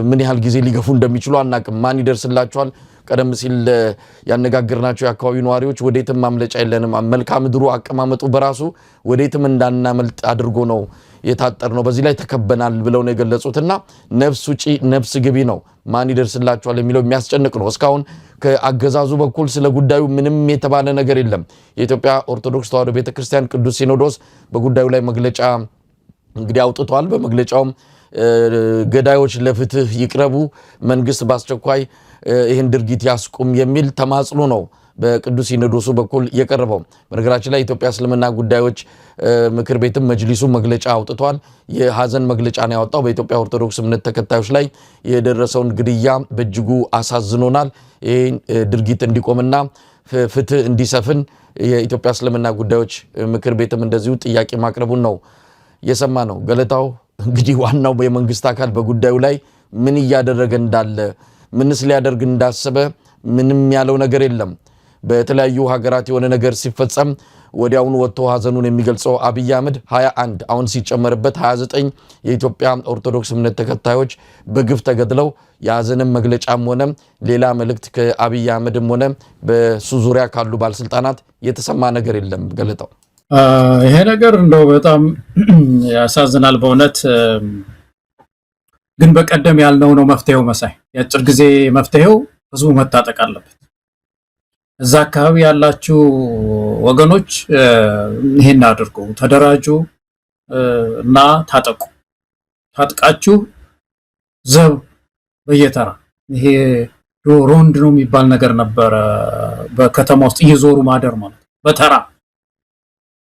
ምን ያህል ጊዜ ሊገፉ እንደሚችሉ አናቅም። ማን ይደርስላቸዋል? ቀደም ሲል ያነጋገርናቸው የአካባቢው ነዋሪዎች ወዴትም ማምለጫ የለንም፣ መልክዓ ምድሩ አቀማመጡ በራሱ ወዴትም እንዳናመልጥ አድርጎ ነው የታጠር ነው፣ በዚህ ላይ ተከበናል ብለው ነው የገለጹትና ነፍስ ውጪ ነፍስ ግቢ ነው። ማን ይደርስላቸዋል የሚለው የሚያስጨንቅ ነው። እስካሁን ከአገዛዙ በኩል ስለ ጉዳዩ ምንም የተባለ ነገር የለም። የኢትዮጵያ ኦርቶዶክስ ተዋሕዶ ቤተክርስቲያን ቅዱስ ሲኖዶስ በጉዳዩ ላይ መግለጫ እንግዲህ አውጥቷል። በመግለጫውም ገዳዮች ለፍትህ ይቅረቡ፣ መንግስት በአስቸኳይ ይህን ድርጊት ያስቁም የሚል ተማጽኖ ነው በቅዱስ ሲኖዶሱ በኩል የቀረበው። በነገራችን ላይ ኢትዮጵያ እስልምና ጉዳዮች ምክር ቤትም መጅሊሱ መግለጫ አውጥቷል። የሀዘን መግለጫ ነው ያወጣው። በኢትዮጵያ ኦርቶዶክስ እምነት ተከታዮች ላይ የደረሰውን ግድያ በእጅጉ አሳዝኖናል፣ ይህን ድርጊት እንዲቆምና ፍትህ እንዲሰፍን የኢትዮጵያ እስልምና ጉዳዮች ምክር ቤትም እንደዚሁ ጥያቄ ማቅረቡን ነው የሰማ ነው። ገለታው፣ እንግዲህ ዋናው የመንግስት አካል በጉዳዩ ላይ ምን እያደረገ እንዳለ፣ ምንስ ሊያደርግ እንዳሰበ ምንም ያለው ነገር የለም። በተለያዩ ሀገራት የሆነ ነገር ሲፈጸም ወዲያውኑ ወጥቶ ሀዘኑን የሚገልጸው አብይ አህመድ 21 አሁን ሲጨመርበት 29 የኢትዮጵያ ኦርቶዶክስ እምነት ተከታዮች በግፍ ተገድለው የሀዘንም መግለጫም ሆነ ሌላ መልእክት ከአብይ አህመድም ሆነ በሱ ዙሪያ ካሉ ባለስልጣናት የተሰማ ነገር የለም። ገለጣው፣ ይሄ ነገር እንደው በጣም ያሳዝናል በእውነት። ግን በቀደም ያልነው ነው መፍትሄው መሳይ። የአጭር ጊዜ መፍትሄው ህዝቡ መታጠቅ አለበት። እዛ አካባቢ ያላችሁ ወገኖች ይሄን አድርጉ፣ ተደራጁ እና ታጠቁ። ታጥቃችሁ ዘብ በየተራ ይሄ ሮንድ ነው የሚባል ነገር ነበረ በከተማ ውስጥ እየዞሩ ማደር ማለት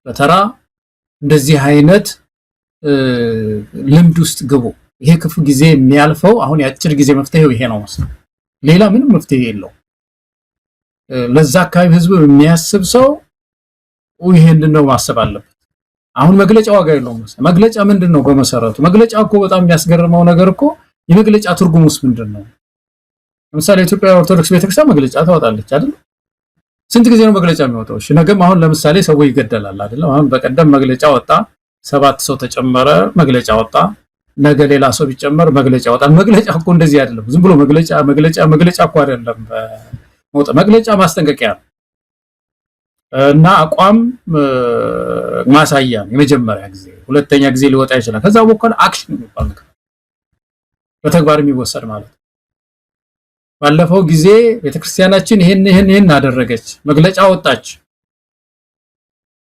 በተራ እንደዚህ አይነት ልምድ ውስጥ ግቡ። ይሄ ክፉ ጊዜ የሚያልፈው አሁን ያጭር ጊዜ መፍትሄው ይሄ ነው ማለት ሌላ ምንም መፍትሄ የለው ለዛ አካባቢ ህዝብ የሚያስብ ሰው ይሄንን ነው ማሰብ አለበት አሁን መግለጫ ዋጋ የለውም መግለጫ ምንድነው በመሰረቱ መግለጫ እኮ በጣም የሚያስገርመው ነገር እኮ የመግለጫ ትርጉሙስ ምንድነው ለምሳሌ ኢትዮጵያ ኦርቶዶክስ ቤተክርስቲያን መግለጫ ታወጣለች አይደል ስንት ጊዜ ነው መግለጫ የሚወጣው እሺ ነገም አሁን ለምሳሌ ሰው ይገደላል አይደል አሁን በቀደም መግለጫ ወጣ 7 ሰው ተጨመረ መግለጫ ወጣ ነገ ሌላ ሰው ቢጨመር መግለጫ ወጣ መግለጫ እኮ እንደዚህ አይደለም ዝም ብሎ መግለጫ እኮ አይደለም ወጣ መግለጫ ማስጠንቀቂያ እና አቋም ማሳያ የመጀመሪያ ጊዜ ሁለተኛ ጊዜ ሊወጣ ይችላል ከዛ በኋላ አክሽን የሚባል ነገር በተግባር የሚወሰድ ማለት ባለፈው ጊዜ ቤተክርስቲያናችን ይሄን አደረገች መግለጫ ወጣች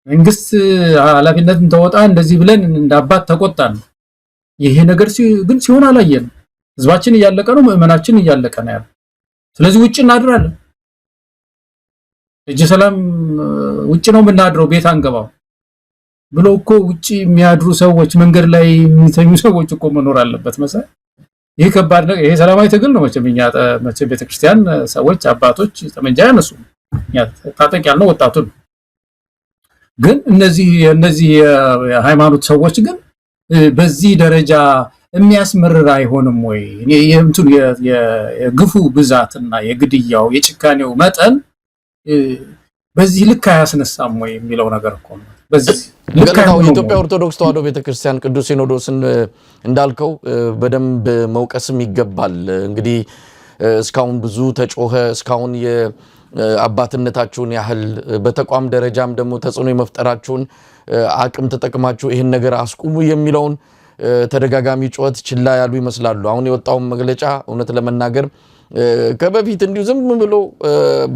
መንግስት ኃላፊነትን ተወጣ እንደዚህ ብለን እንዳባት ተቆጣን ይሄ ነገር ግን ሲሆን አላየን ህዝባችን እያለቀ ነው ምእመናችን እያለቀ ነው ያለው ስለዚህ ውጭ እናድራለን እጅ ሰላም ውጭ ነው የምናድረው ቤት አንገባው ብሎ እኮ ውጭ የሚያድሩ ሰዎች መንገድ ላይ የሚተኙ ሰዎች እኮ መኖር አለበት መሰል ይሄ ከባድ ነው ይሄ ሰላማዊ ትግል ነው መቼም ቤተክርስቲያን ሰዎች አባቶች ጠመንጃ ያነሱ ታጠቅ ያለው ወጣቱን ግን እነዚህ የሃይማኖት ሰዎች ግን በዚህ ደረጃ የሚያስመርር አይሆንም ወይ የእንቱ የግፉ ብዛትና የግድያው የጭካኔው መጠን በዚህ ልክ አያስነሳም ወይ የሚለው ነገር እኮ ነው በዚህ የኢትዮጵያ ኦርቶዶክስ ተዋሕዶ ቤተክርስቲያን ቅዱስ ሲኖዶስን እንዳልከው በደንብ መውቀስም ይገባል እንግዲህ እስካሁን ብዙ ተጮኸ እስካሁን የአባትነታችሁን ያህል በተቋም ደረጃም ደግሞ ተጽዕኖ የመፍጠራችሁን አቅም ተጠቅማችሁ ይሄን ነገር አስቁሙ የሚለውን ተደጋጋሚ ጩኸት ችላ ያሉ ይመስላሉ አሁን የወጣው መግለጫ እውነት ለመናገር ከበፊት እንዲሁ ዝም ብሎ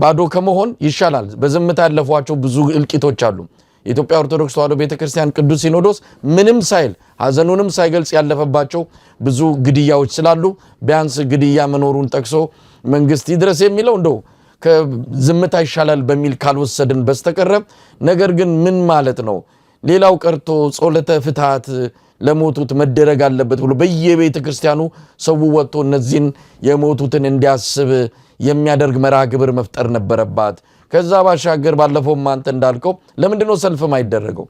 ባዶ ከመሆን ይሻላል በዝምታ ያለፏቸው ብዙ እልቂቶች አሉ የኢትዮጵያ ኦርቶዶክስ ተዋሕዶ ቤተክርስቲያን ቅዱስ ሲኖዶስ ምንም ሳይል ሐዘኑንም ሳይገልጽ ያለፈባቸው ብዙ ግድያዎች ስላሉ ቢያንስ ግድያ መኖሩን ጠቅሶ መንግስት ይድረስ የሚለው እንደው ከዝምታ ይሻላል በሚል ካልወሰድን በስተቀር ነገር ግን ምን ማለት ነው ሌላው ቀርቶ ጾለተ ፍትሃት ለሞቱት መደረግ አለበት ብሎ በየቤተ ክርስቲያኑ ሰው ወጥቶ እነዚህን የሞቱትን እንዲያስብ የሚያደርግ መርሃ ግብር መፍጠር ነበረባት ከዛ ባሻገር ባለፈው ማንተ እንዳልከው ለምንድነው ሰልፍ ማይደረገው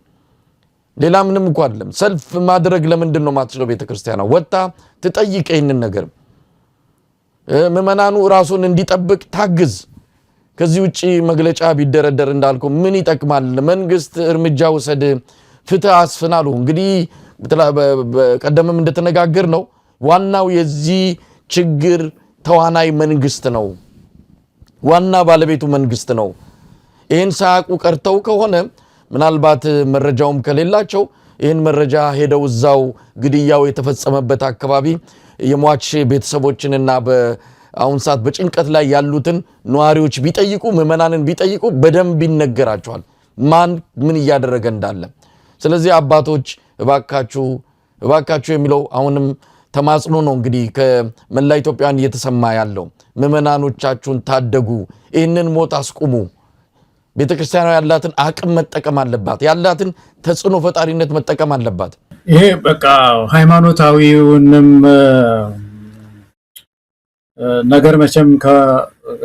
ሌላ ምንም እንኳን አይደለም ሰልፍ ማድረግ ለምንድነው ማትችለው ቤተ ክርስቲያኗ ወጣ ትጠይቅ ይሄንን ነገር ምእመናኑ ራሱን እንዲጠብቅ ታግዝ ከዚህ ውጪ መግለጫ ቢደረደር እንዳልከው ምን ይጠቅማል መንግስት እርምጃ ወሰደ ፍትህ አስፈናሉ እንግዲህ በቀደምም እንደተነጋገር ነው ዋናው የዚህ ችግር ተዋናይ መንግስት ነው ዋና ባለቤቱ መንግስት ነው ይሄን ሳያውቁ ቀርተው ከሆነ ምናልባት መረጃውም ከሌላቸው ይሄን መረጃ ሄደው እዛው ግድያው የተፈጸመበት አካባቢ የሟች ቤተሰቦችንና በአሁን ሰዓት በጭንቀት ላይ ያሉትን ነዋሪዎች ቢጠይቁ ምእመናንን ቢጠይቁ በደንብ ይነገራቸዋል ማን ምን እያደረገ እንዳለ ስለዚህ አባቶች እባካችሁ የሚለው አሁንም ተማጽኖ ነው እንግዲህ ከመላ ኢትዮጵያን እየተሰማ ያለው ምእመናኖቻችሁን ታደጉ ይህንን ሞት አስቁሙ ቤተክርስቲያኗ ያላትን አቅም መጠቀም አለባት ያላትን ተጽዕኖ ፈጣሪነት መጠቀም አለባት ይሄ በቃ ሃይማኖታዊውንም ነገር መቼም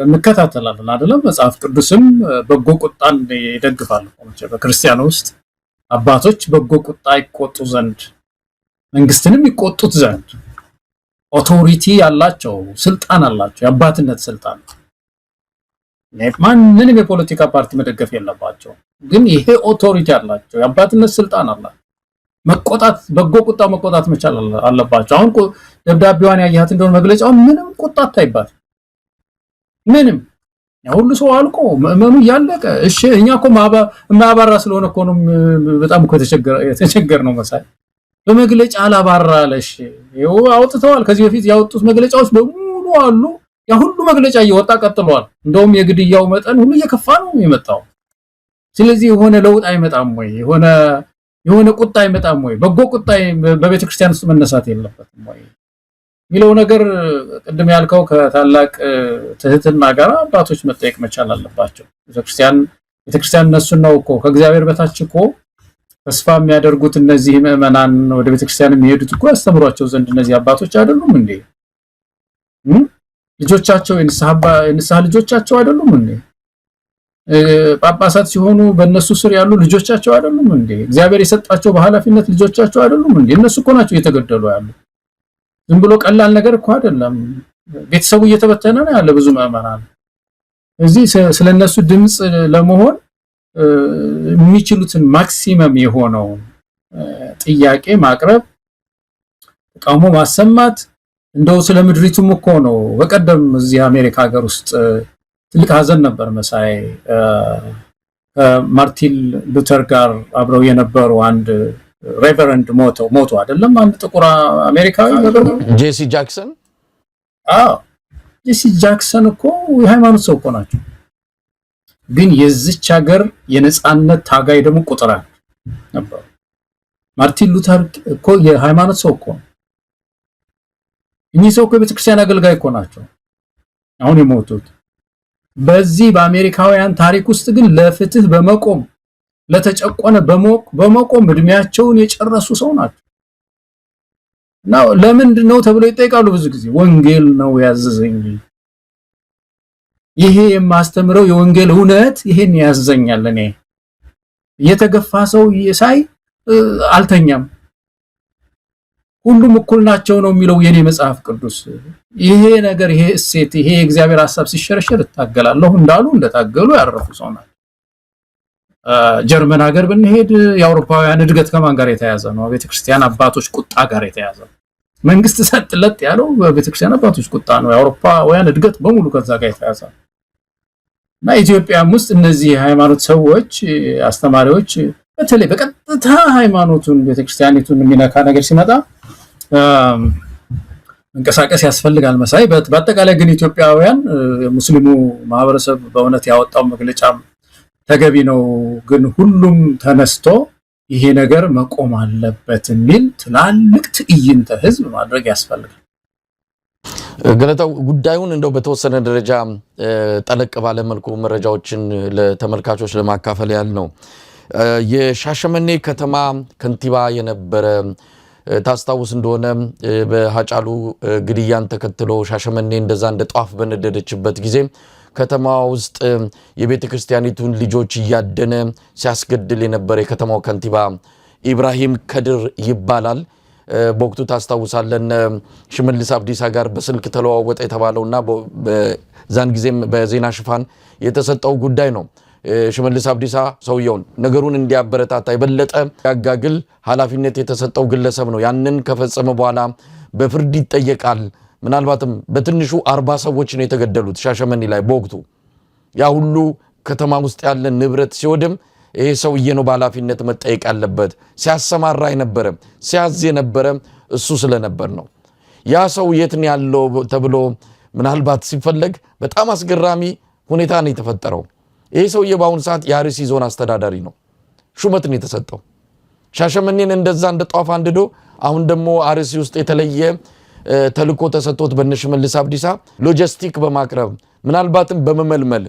እንከታተላለን አይደለም መጽሐፍ ቅዱስም በጎ ቁጣን ይደግፋል በክርስቲያኖ ውስጥ አባቶች በጎ ቁጣ ይቆጡ ዘንድ መንግስትንም ይቆጡት ዘንድ ኦቶሪቲ ያላቸው ስልጣን አላቸው የአባትነት ስልጣን ማንንም የፖለቲካ ፓርቲ መደገፍ የለባቸው ግን ይሄ ኦቶሪቲ አላቸው የአባትነት ስልጣን አላቸው መቆጣት በጎ ቁጣ መቆጣት መቻል አለባቸው አሁን ደብዳቤዋን ያያት እንደሆነ መግለጫው ምንም ቁጣት ታይባት ምንም ሁሉ ሰው አልቆ ምእመኑ ያለቀ እሺ እኛኮ ማባራ ስለሆነ እኮ ነው በጣም እኮ የተቸገር ነው መሳይ በመግለጫ አላባራለሽ ይው አውጥተዋል ከዚህ በፊት ያወጡት መግለጫዎች በሙሉ አሉ ያ ሁሉ መግለጫ እየወጣ ቀጥሏል እንደውም የግድያው መጠን ሁሉ እየከፋ ነው የመጣው ስለዚህ የሆነ ለውጥ አይመጣም ወይ የሆነ ቁጣ አይመጣም ወይ በጎ ቁጣ በቤተ ክርስቲያን ውስጥ መነሳት የለበትም ወይ ሚለው ነገር ቅድም ያልከው ከታላቅ ትህትና ጋር አባቶች መጠየቅ መቻል አለባቸው ቤተ ክርስቲያን እነሱን ነው እኮ ከእግዚአብሔር በታች እኮ ተስፋ የሚያደርጉት እነዚህ ምዕመናን ወደ ቤተክርስቲያን የሚሄዱት እኮ ያስተምሯቸው ዘንድ እነዚህ አባቶች አይደሉም እንዴ? ልጆቻቸው የንስሐ ልጆቻቸው አይደሉም እንዴ? ጳጳሳት ሲሆኑ በእነሱ ስር ያሉ ልጆቻቸው አይደሉም እንዴ? እግዚአብሔር የሰጣቸው በኃላፊነት ልጆቻቸው አይደሉም እንዴ? እነሱ እኮ ናቸው እየተገደሉ ያሉ። ዝም ብሎ ቀላል ነገር እኮ አይደለም። ቤተሰቡ እየተበተነ ነው ያለ ብዙ ምዕመናን። እዚህ ስለነሱ ድምጽ ለመሆን የሚችሉትን ማክሲመም የሆነው ጥያቄ ማቅረብ፣ ተቃውሞ ማሰማት እንደው ስለ ምድሪቱም እኮ ነው። በቀደም እዚህ አሜሪካ ሀገር ውስጥ ትልቅ ሀዘን ነበር መሳይ ማርቲን ሉተር ጋር አብረው የነበሩ አንድ ሬቨረንድ ሞቶ አይደለም አንድ ጥቁር አሜሪካዊ ነበር ጄሲ ጃክሰን። ጄሲ ጃክሰን እኮ የሃይማኖት ሰው እኮ ናቸው። ግን የዚች ሀገር የነጻነት ታጋይ ደግሞ ቁጥር ነበር። ማርቲን ሉተር እኮ የሃይማኖት ሰው እኮ ነው። እኚህ ሰው እኮ የቤተክርስቲያን አገልጋይ እኮ ናቸው አሁን የሞቱት። በዚህ በአሜሪካውያን ታሪክ ውስጥ ግን ለፍትህ በመቆም ለተጨቆነ በመቆም እድሜያቸውን የጨረሱ ሰው ናቸው። እና ለምንድን ነው ተብሎ ይጠይቃሉ ብዙ ጊዜ። ወንጌል ነው ያዘዘኝ፣ ይሄ የማስተምረው የወንጌል እውነት ይሄን ያዘኛል። እኔ የተገፋ ሰው ሳይ አልተኛም። ሁሉም እኩል ናቸው ነው የሚለው የኔ መጽሐፍ ቅዱስ። ይሄ ነገር ይሄ እሴት ይሄ የእግዚአብሔር ሐሳብ ሲሸረሸር እታገላለሁ እንዳሉ እንደታገሉ ያረፉ ሰው ናቸው። ጀርመን ሀገር ብንሄድ የአውሮፓውያን እድገት ከማን ጋር የተያዘ ነው? ቤተክርስቲያን አባቶች ቁጣ ጋር የተያዘ ነው። መንግስት ሰጥለጥ ያለው በቤተክርስቲያን አባቶች ቁጣ ነው። የአውሮፓውያን እድገት በሙሉ ከዛ ጋር የተያዘ ነው። እና ኢትዮጵያም ውስጥ እነዚህ ሃይማኖት ሰዎች አስተማሪዎች በተለይ በቀጥታ ሃይማኖቱን ቤተክርስቲያኒቱን የሚነካ ነገር ሲመጣ መንቀሳቀስ ያስፈልጋል መሳይ። በአጠቃላይ ግን ኢትዮጵያውያን ሙስሊሙ ማህበረሰብ በእውነት ያወጣው መግለጫ ተገቢ ነው። ግን ሁሉም ተነስቶ ይሄ ነገር መቆም አለበት የሚል ትላልቅ ትዕይንተ ህዝብ ማድረግ ያስፈልጋል። ገለታው ጉዳዩን እንደው በተወሰነ ደረጃ ጠለቅ ባለ መልኩ መረጃዎችን ለተመልካቾች ለማካፈል ያህል ነው። የሻሸመኔ ከተማ ከንቲባ የነበረ ታስታውስ እንደሆነ በሃጫሉ ግድያን ተከትሎ ሻሸመኔ እንደዛ እንደ ጧፍ በነደደችበት ጊዜ ከተማ ውስጥ የቤተ ክርስቲያኒቱን ልጆች እያደነ ሲያስገድል የነበረ የከተማው ከንቲባ ኢብራሂም ከድር ይባላል። በወቅቱ ታስታውሳለን ሽመልስ አብዲሳ ጋር በስልክ ተለዋወጠ የተባለውና በዛን ጊዜም በዜና ሽፋን የተሰጠው ጉዳይ ነው። ሽመልስ አብዲሳ ሰውየውን ነገሩን እንዲያበረታታ የበለጠ ያጋግል ኃላፊነት የተሰጠው ግለሰብ ነው። ያንን ከፈጸመ በኋላ በፍርድ ይጠየቃል። ምናልባትም በትንሹ 40 ሰዎች ነው የተገደሉት ሻሸመኔ ላይ በወቅቱ። ያ ሁሉ ከተማ ውስጥ ያለ ንብረት ሲወድም ይሄ ሰውዬ ነው በኃላፊነት መጠየቅ ያለበት። ሲያሰማራ የነበረ ሲያዝ የነበረ እሱ ስለነበር ነው። ያ ሰው የት ነው ያለው ተብሎ ምናልባት ሲፈለግ በጣም አስገራሚ ሁኔታ ነው የተፈጠረው። ይሄ ሰውዬ በአሁኑ ሰዓት የአርሲ ዞን አስተዳዳሪ ነው። ሹመት ነው የተሰጠው። ሻሸመኔን እንደዛ እንደ ጧፍ አንድዶ አሁን ደግሞ አርሲ ውስጥ የተለየ ተልኮ ተሰጥቶት በሽመልስ አብዲሳ ሎጂስቲክ በማቅረብ ምናልባትም በመመልመል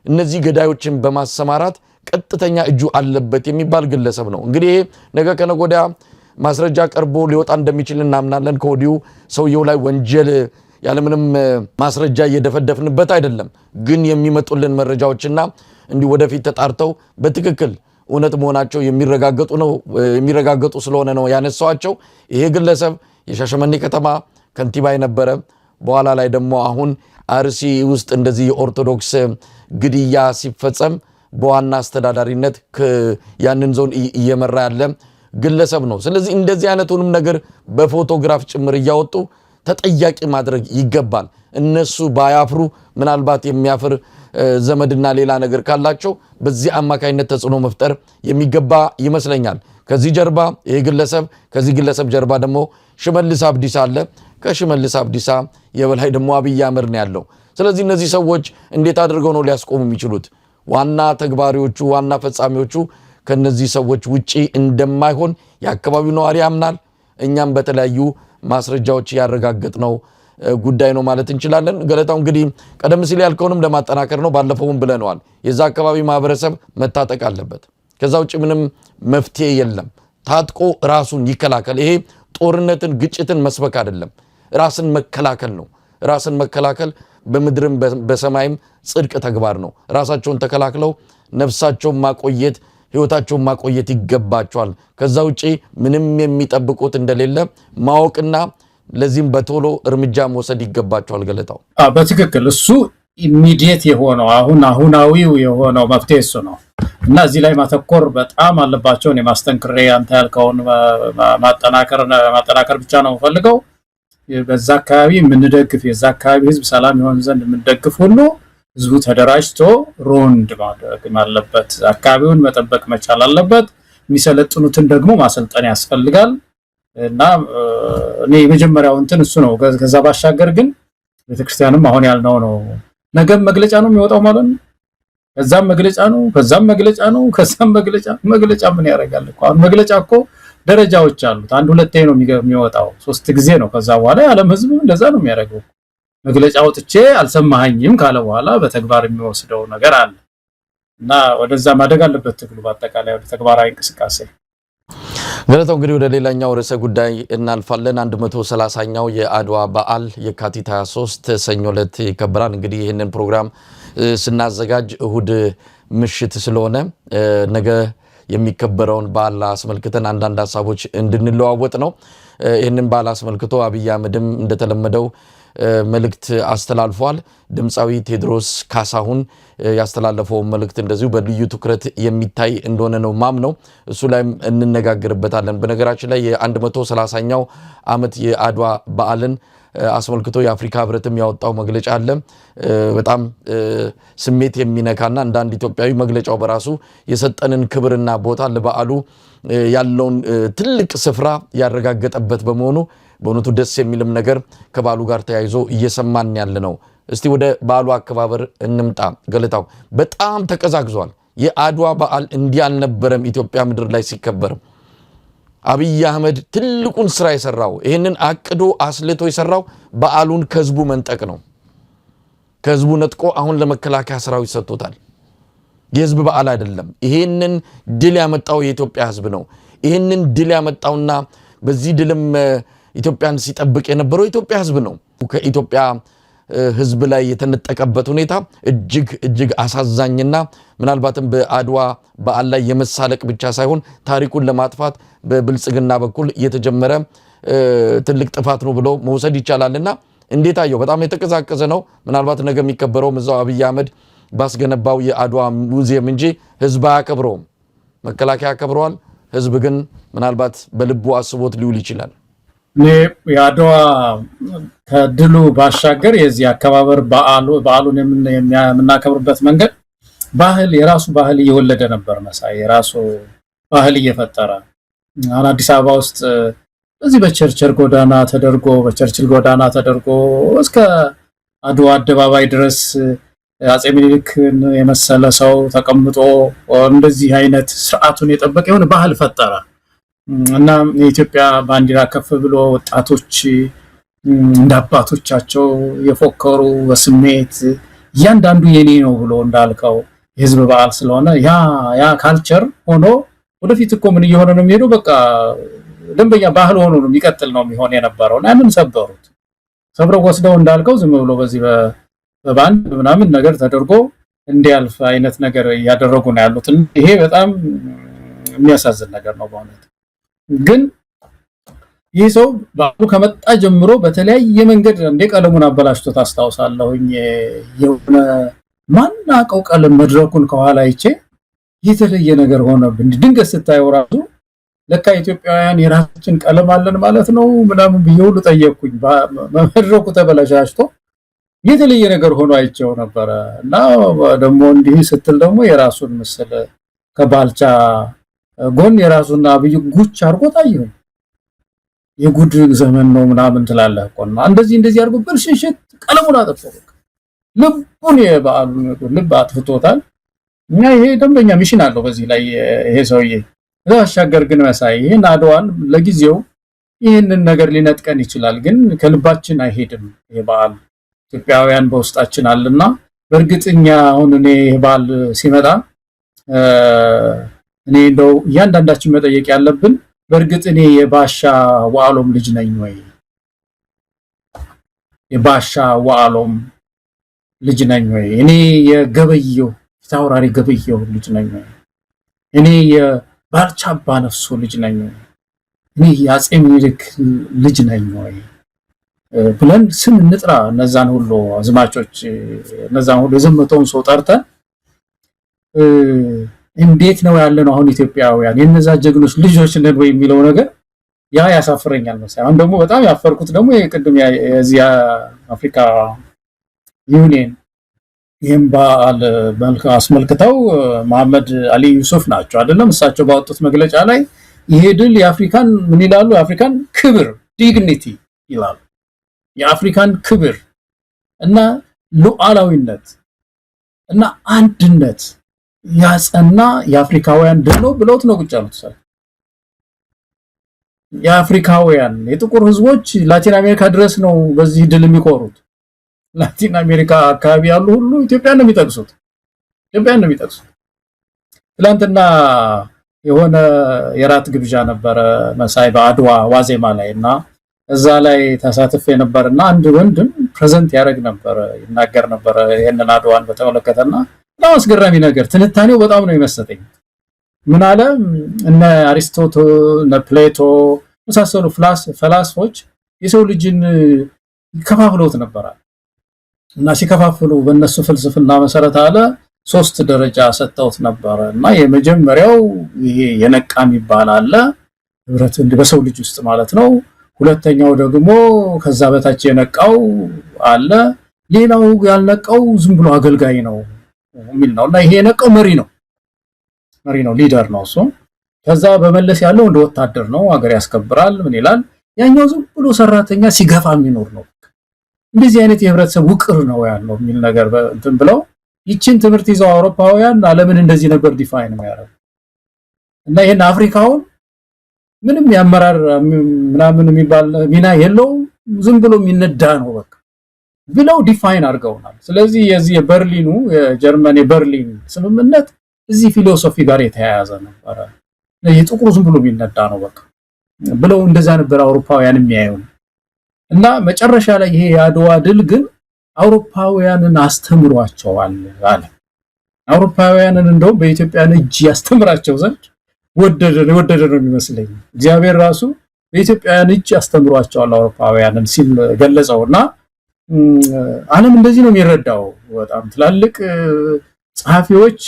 እነዚህ ገዳዮችን በማሰማራት ቀጥተኛ እጁ አለበት የሚባል ግለሰብ ነው። እንግዲህ ነገ ከነጎዳ ማስረጃ ቀርቦ ሊወጣ እንደሚችል እናምናለን። ከወዲሁ ሰውየው ላይ ወንጀል ያለምንም ማስረጃ እየደፈደፍንበት አይደለም። ግን የሚመጡልን መረጃዎችና እንዲህ ወደፊት ተጣርተው በትክክል እውነት መሆናቸው የሚረጋገጡ ስለሆነ ነው ያነሳዋቸው። ይሄ ግለሰብ የሻሸመኔ ከተማ ከንቲባ የነበረ በኋላ ላይ ደግሞ አሁን አርሲ ውስጥ እንደዚህ የኦርቶዶክስ ግድያ ሲፈጸም በዋና አስተዳዳሪነት ያንን ዞን እየመራ ያለ ግለሰብ ነው። ስለዚህ እንደዚህ አይነቱንም ነገር በፎቶግራፍ ጭምር እያወጡ ተጠያቂ ማድረግ ይገባል። እነሱ ባያፍሩ ምናልባት የሚያፍር ዘመድና ሌላ ነገር ካላቸው በዚህ አማካይነት ተጽዕኖ መፍጠር የሚገባ ይመስለኛል። ከዚህ ጀርባ ይሄ ግለሰብ፣ ከዚህ ግለሰብ ጀርባ ደግሞ ሽመልስ አብዲሳ አለ። ከሽመልስ አብዲሳ የበላይ ደግሞ አብይ አህመድ ነው ያለው። ስለዚህ እነዚህ ሰዎች እንዴት አድርገው ነው ሊያስቆሙ የሚችሉት? ዋና ተግባሪዎቹ ዋና ፈጻሚዎቹ ከነዚህ ሰዎች ውጪ እንደማይሆን የአካባቢው ነዋሪ ያምናል። እኛም በተለያዩ ማስረጃዎች ያረጋገጥነው ጉዳይ ነው ማለት እንችላለን። ገለታው እንግዲህ ቀደም ሲል ያልከውንም ለማጠናከር ነው። ባለፈውም ብለነዋል። የዛ አካባቢ ማህበረሰብ መታጠቅ አለበት። ከዛ ውጪ ምንም መፍትሄ የለም። ታጥቆ ራሱን ይከላከል። ይሄ ጦርነትን ግጭትን መስበክ አይደለም፣ ራስን መከላከል ነው። ራስን መከላከል በምድርም በሰማይም ጽድቅ ተግባር ነው። ራሳቸውን ተከላክለው ነፍሳቸውን ማቆየት ህይወታቸውን ማቆየት ይገባቸዋል። ከዛ ውጪ ምንም የሚጠብቁት እንደሌለ ማወቅና ለዚህም በቶሎ እርምጃ መውሰድ ይገባቸዋል። ገለታው በትክክል እሱ ኢሚዲየት የሆነው አሁናዊው የሆነው መፍትሄ እሱ ነው እና እዚህ ላይ ማተኮር በጣም አለባቸውን። የማስተንክሬ አንተ ያልከውን ማጠናከር ብቻ ነው ፈልገው በዛ አካባቢ የምንደግፍ የዛ አካባቢ ህዝብ ሰላም ይሆን ዘንድ የምንደግፍ ሁሉ ህዝቡ ተደራጅቶ ሮንድ ማድረግ አለበት። አካባቢውን መጠበቅ መቻል አለበት። የሚሰለጥኑትን ደግሞ ማሰልጠን ያስፈልጋል እና እኔ የመጀመሪያው እንትን እሱ ነው። ከዛ ባሻገር ግን ቤተክርስቲያንም አሁን ያልነው ነው። ነገም መግለጫ ነው የሚወጣው ማለት ነው። ከዛም መግለጫ ነው፣ ከዛም መግለጫ ነው፣ ከዛም መግለጫ ምን ያደርጋል እኮ አሁን መግለጫ እኮ ደረጃዎች አሉት። አንድ ሁለቴ ነው የሚወጣው፣ 3 ጊዜ ነው። ከዛ በኋላ የዓለም ህዝብ እንደዛ ነው የሚያደርገው። መግለጫ ወጥቼ አልሰማኸኝም ካለ በኋላ በተግባር የሚወስደው ነገር አለ እና ወደዛ ማደግ አለበት ትግሉ በአጠቃላይ ወደ ተግባራዊ እንቅስቃሴ። ገለታው እንግዲህ ወደ ሌላኛው ርዕሰ ጉዳይ እናልፋለን። 130ኛው የአድዋ በዓል የካቲት 23 ሰኞ ዕለት ይከበራል። እንግዲህ ይህንን ፕሮግራም ስናዘጋጅ እሁድ ምሽት ስለሆነ ነገ የሚከበረውን በዓል አስመልክተን አንዳንድ ሀሳቦች እንድንለዋወጥ ነው። ይህንን በዓል አስመልክቶ አብይ አህመድም እንደተለመደው መልእክት አስተላልፏል። ድምፃዊ ቴዎድሮስ ካሳሁን ያስተላለፈው መልእክት እንደዚሁ በልዩ ትኩረት የሚታይ እንደሆነ ነው ማምነው። እሱ ላይም እንነጋገርበታለን። በነገራችን ላይ የ130ኛው ዓመት የአድዋ በዓልን አስመልክቶ የአፍሪካ ህብረትም ያወጣው መግለጫ አለ። በጣም ስሜት የሚነካና አንዳንድ ኢትዮጵያዊ መግለጫው በራሱ የሰጠንን ክብርና ቦታ ለበዓሉ ያለውን ትልቅ ስፍራ ያረጋገጠበት በመሆኑ በእውነቱ ደስ የሚልም ነገር ከበዓሉ ጋር ተያይዞ እየሰማን ያለ ነው። እስቲ ወደ በዓሉ አከባበር እንምጣ። ገለታው በጣም ተቀዛቅዟል። የአድዋ በዓል እንዲህ አልነበረም ኢትዮጵያ ምድር ላይ ሲከበር። አብይ አህመድ ትልቁን ስራ የሰራው ይህንን አቅዶ አስልቶ የሰራው በዓሉን ከህዝቡ መንጠቅ ነው። ከህዝቡ ነጥቆ አሁን ለመከላከያ ሰራዊት ሰጥቶታል። የህዝብ በዓል አይደለም። ይህንን ድል ያመጣው የኢትዮጵያ ህዝብ ነው። ይህንን ድል ያመጣውና በዚህ ድልም ኢትዮጵያን ሲጠብቅ የነበረው የኢትዮጵያ ህዝብ ነው። ከኢትዮጵያ ህዝብ ላይ የተነጠቀበት ሁኔታ እጅግ አሳዛኝና ምናልባትም በአድዋ በዓል ላይ የመሳለቅ ብቻ ሳይሆን ታሪኩን ለማጥፋት በብልጽግና በኩል የተጀመረ ትልቅ ጥፋት ነው ብሎ መውሰድ ይቻላልና እንዴት አየው? በጣም የተቀዛቀዘ ነው። ምናልባት ነገ የሚከበረው እዛው አብይ አህመድ ባስገነባው የአድዋ ሙዚየም እንጂ ህዝብ አያከብረውም። መከላከያ ያከብረዋል። ህዝብ ግን ምናልባት በልቡ አስቦት ሊውል ይችላል። የአድዋ ከድሉ ባሻገር የዚህ አከባበር በዓሉን የምናከብርበት መንገድ የራሱ ባህል እየወለደ ነበር። መሳይ የራሱ ባህል እየፈጠረ አሁን አዲስ አበባ ውስጥ በዚህ በቸርችል ጎዳና ተደርጎ እስከ አድዋ አደባባይ ድረስ አጼ ምኒልክን የመሰለ ሰው ተቀምጦ እንደዚህ አይነት ስርዓቱን የጠበቀ የሆነ ባህል ፈጠረ እና የኢትዮጵያ ባንዲራ ከፍ ብሎ ወጣቶች እንደ አባቶቻቸው የፎከሩ በስሜት እያንዳንዱ የኔ ነው ብሎ እንዳልከው የህዝብ በዓል ስለሆነ ያ ካልቸር ሆኖ ወደፊት እኮ ምን እየሆነ ነው የሚሄደው? በቃ ደንበኛ ባህል ሆኖ ነው የሚቀጥል ነው የሚሆን የነበረው እና ምን ሰብረው ወስደው እንዳልከው ዝም ብሎ በዚህ በባንድ ምናምን ነገር ተደርጎ እንዲያልፍ አይነት ነገር እያደረጉ ነው ያሉት። ይሄ በጣም የሚያሳዝን ነገር ነው በእውነት። ግን ይህ ሰው በዓሉ ከመጣ ጀምሮ በተለያየ መንገድ እንደ ቀለሙን አበላሽቶ ታስታውሳለሁኝ። የሆነ ማናቀው ቀለም መድረኩን ከኋላ አይቼ የተለየ ነገር ሆነብኝ። ድንገት ስታየው ራሱ ለካ ኢትዮጵያውያን የራሳችን ቀለም አለን ማለት ነው ምናምን ብዬ ሁሉ ጠየቅኩኝ። መድረኩ ተበላሽቶ የተለየ ነገር ሆኖ አይቼው ነበረ እና ደግሞ እንዲህ ስትል ደግሞ የራሱን ምስል ከባልቻ ጎን የራሱና አብይ ጉች አድርጎ ታየው። የጉድ ዘመን ነው ምናምን ትላለህ እኮና እንደዚህ አድርጎ ብልሽሽት ቀለሙን አጠፋው። ልቡን የበዓሉን ልብ አጥፍቶታል። እና ይሄ ደንበኛ ሚሽን አለው በዚህ ላይ ይሄ ሰውዬ። አሻገር ግን መሳይ ይሄን አድዋን ለጊዜው ይሄንን ነገር ሊነጥቀን ይችላል፣ ግን ከልባችን አይሄድም። ይሄ በዓል ኢትዮጵያውያን በውስጣችን አለና በእርግጥኛ አሁን እኔ በዓል ሲመጣ እኔ እንደው እያንዳንዳችን መጠየቅ ያለብን በእርግጥ እኔ የባሻ ወአሎም ልጅ ነኝ ወይ? የባሻ ወአሎም ልጅ ነኝ ወይ? እኔ የገበየው ፊታውራሪ ገበየው ልጅ ነኝ ወይ? እኔ የባልቻ አባ ነፍሶ ልጅ ነኝ ወይ? እኔ የአፄ ምኒልክ ልጅ ነኝ ወይ ብለን ስም እንጥራ። እነዛን ሁሉ አዝማቾች እነዛን ሁሉ የዘመተውን ሰው ጠርተን እንዴት ነው ያለነው አሁን ኢትዮጵያውያን የነዛ ጀግኖች ልጆች ነን ወይ የሚለው ነገር ያ ያሳፍረኛል መሰለኝ። አሁን ደግሞ በጣም ያፈርኩት ደግሞ የቅድም የዚህ አፍሪካ ዩኒየን ይሄን በዓል መልክ አስመልክተው መሐመድ አሊ ዩሱፍ ናቸው አይደለም እሳቸው ባወጡት መግለጫ ላይ ይሄ ድል የአፍሪካን ምን ይላሉ? የአፍሪካን ክብር ዲግኒቲ ይላሉ። የአፍሪካን ክብር እና ሉዓላዊነት እና አንድነት ያጸና የአፍሪካውያን ድል ነው ብለውት ነው ቁጭ ያሉት። የአፍሪካውያን የጥቁር ህዝቦች ላቲን አሜሪካ ድረስ ነው በዚህ ድል የሚቆሩት። ላቲን አሜሪካ አካባቢ ያሉ ሁሉ ኢትዮጵያን ነው የሚጠቅሱት። ትላንትና የሆነ የራት ግብዣ ነበረ መሳይ በአድዋ ዋዜማ ላይ እና እዛ ላይ ተሳትፌ ነበርና አንድ ወንድም ፕሬዘንት ያደርግ ነበር ይናገር ነበር ይሄንን አድዋን በተመለከተና በጣም አስገራሚ ነገር ትንታኔው በጣም ነው የሚመስጠኝ። ምን አለ እነ አሪስቶትል እነ ፕሌቶ መሳሰሉ ፈላስፎች የሰው ልጅን ከፋፍለውት ነበር እና ሲከፋፍሉ በእነሱ ፍልስፍና መሰረት አለ 3 ደረጃ ሰጥተውት ነበር እና የመጀመሪያው ይሄ የነቃ የሚባል አለ ህብረት እንደ በሰው ልጅ ውስጥ ማለት ነው። ሁለተኛው ደግሞ ከዛ በታች የነቃው አለ፣ ሌላው ያልነቃው ዝም ብሎ አገልጋይ ነው የሚል ነው እና ይሄ የነቃው መሪ ነው ሊደር ነው እሱ። ከዛ በመለስ ያለው እንደ ወታደር ነው ሀገር ያስከብራል ምን ይላል። ያኛው ዝም ብሎ ሰራተኛ ሲገፋ የሚኖር ነው። እንደዚህ አይነት የህብረተሰብ ውቅር ነው ያለው የሚል ነገር እንትን ብለው ይችን ትምህርት ይዘው አውሮፓውያን ዓለምን እንደዚህ ነበር ዲፋይን የሚያደርጉ እና ይሄን አፍሪካውን ምንም ያመራር ምናምን የሚባል ሚና የለው ዝም ብሎ የሚነዳ ነው በቃ ብለው ዲፋይን አድርገውናል። ስለዚህ የዚህ የበርሊኑ የጀርመን የበርሊን ስምምነት እዚህ ፊሎሶፊ ጋር የተያያዘ ነበር። የጥቁሩ ዝም ብሎ የሚነዳ ነው በቃ ብለው እንደዛ ነበር አውሮፓውያን የሚያዩ እና መጨረሻ ላይ ይሄ የአድዋ ድል ግን አውሮፓውያንን አስተምሯቸዋል አለ። አውሮፓውያንን እንደው በኢትዮጵያን እጅ ያስተምራቸው ዘንድ ወደደ ነው የሚመስለኝ። እግዚአብሔር ራሱ በኢትዮጵያን እጅ አስተምሯቸዋል አውሮፓውያንን ሲል ገለጸውና ዓለም እንደዚህ ነው የሚረዳው። በጣም ትላልቅ ጸሐፊዎች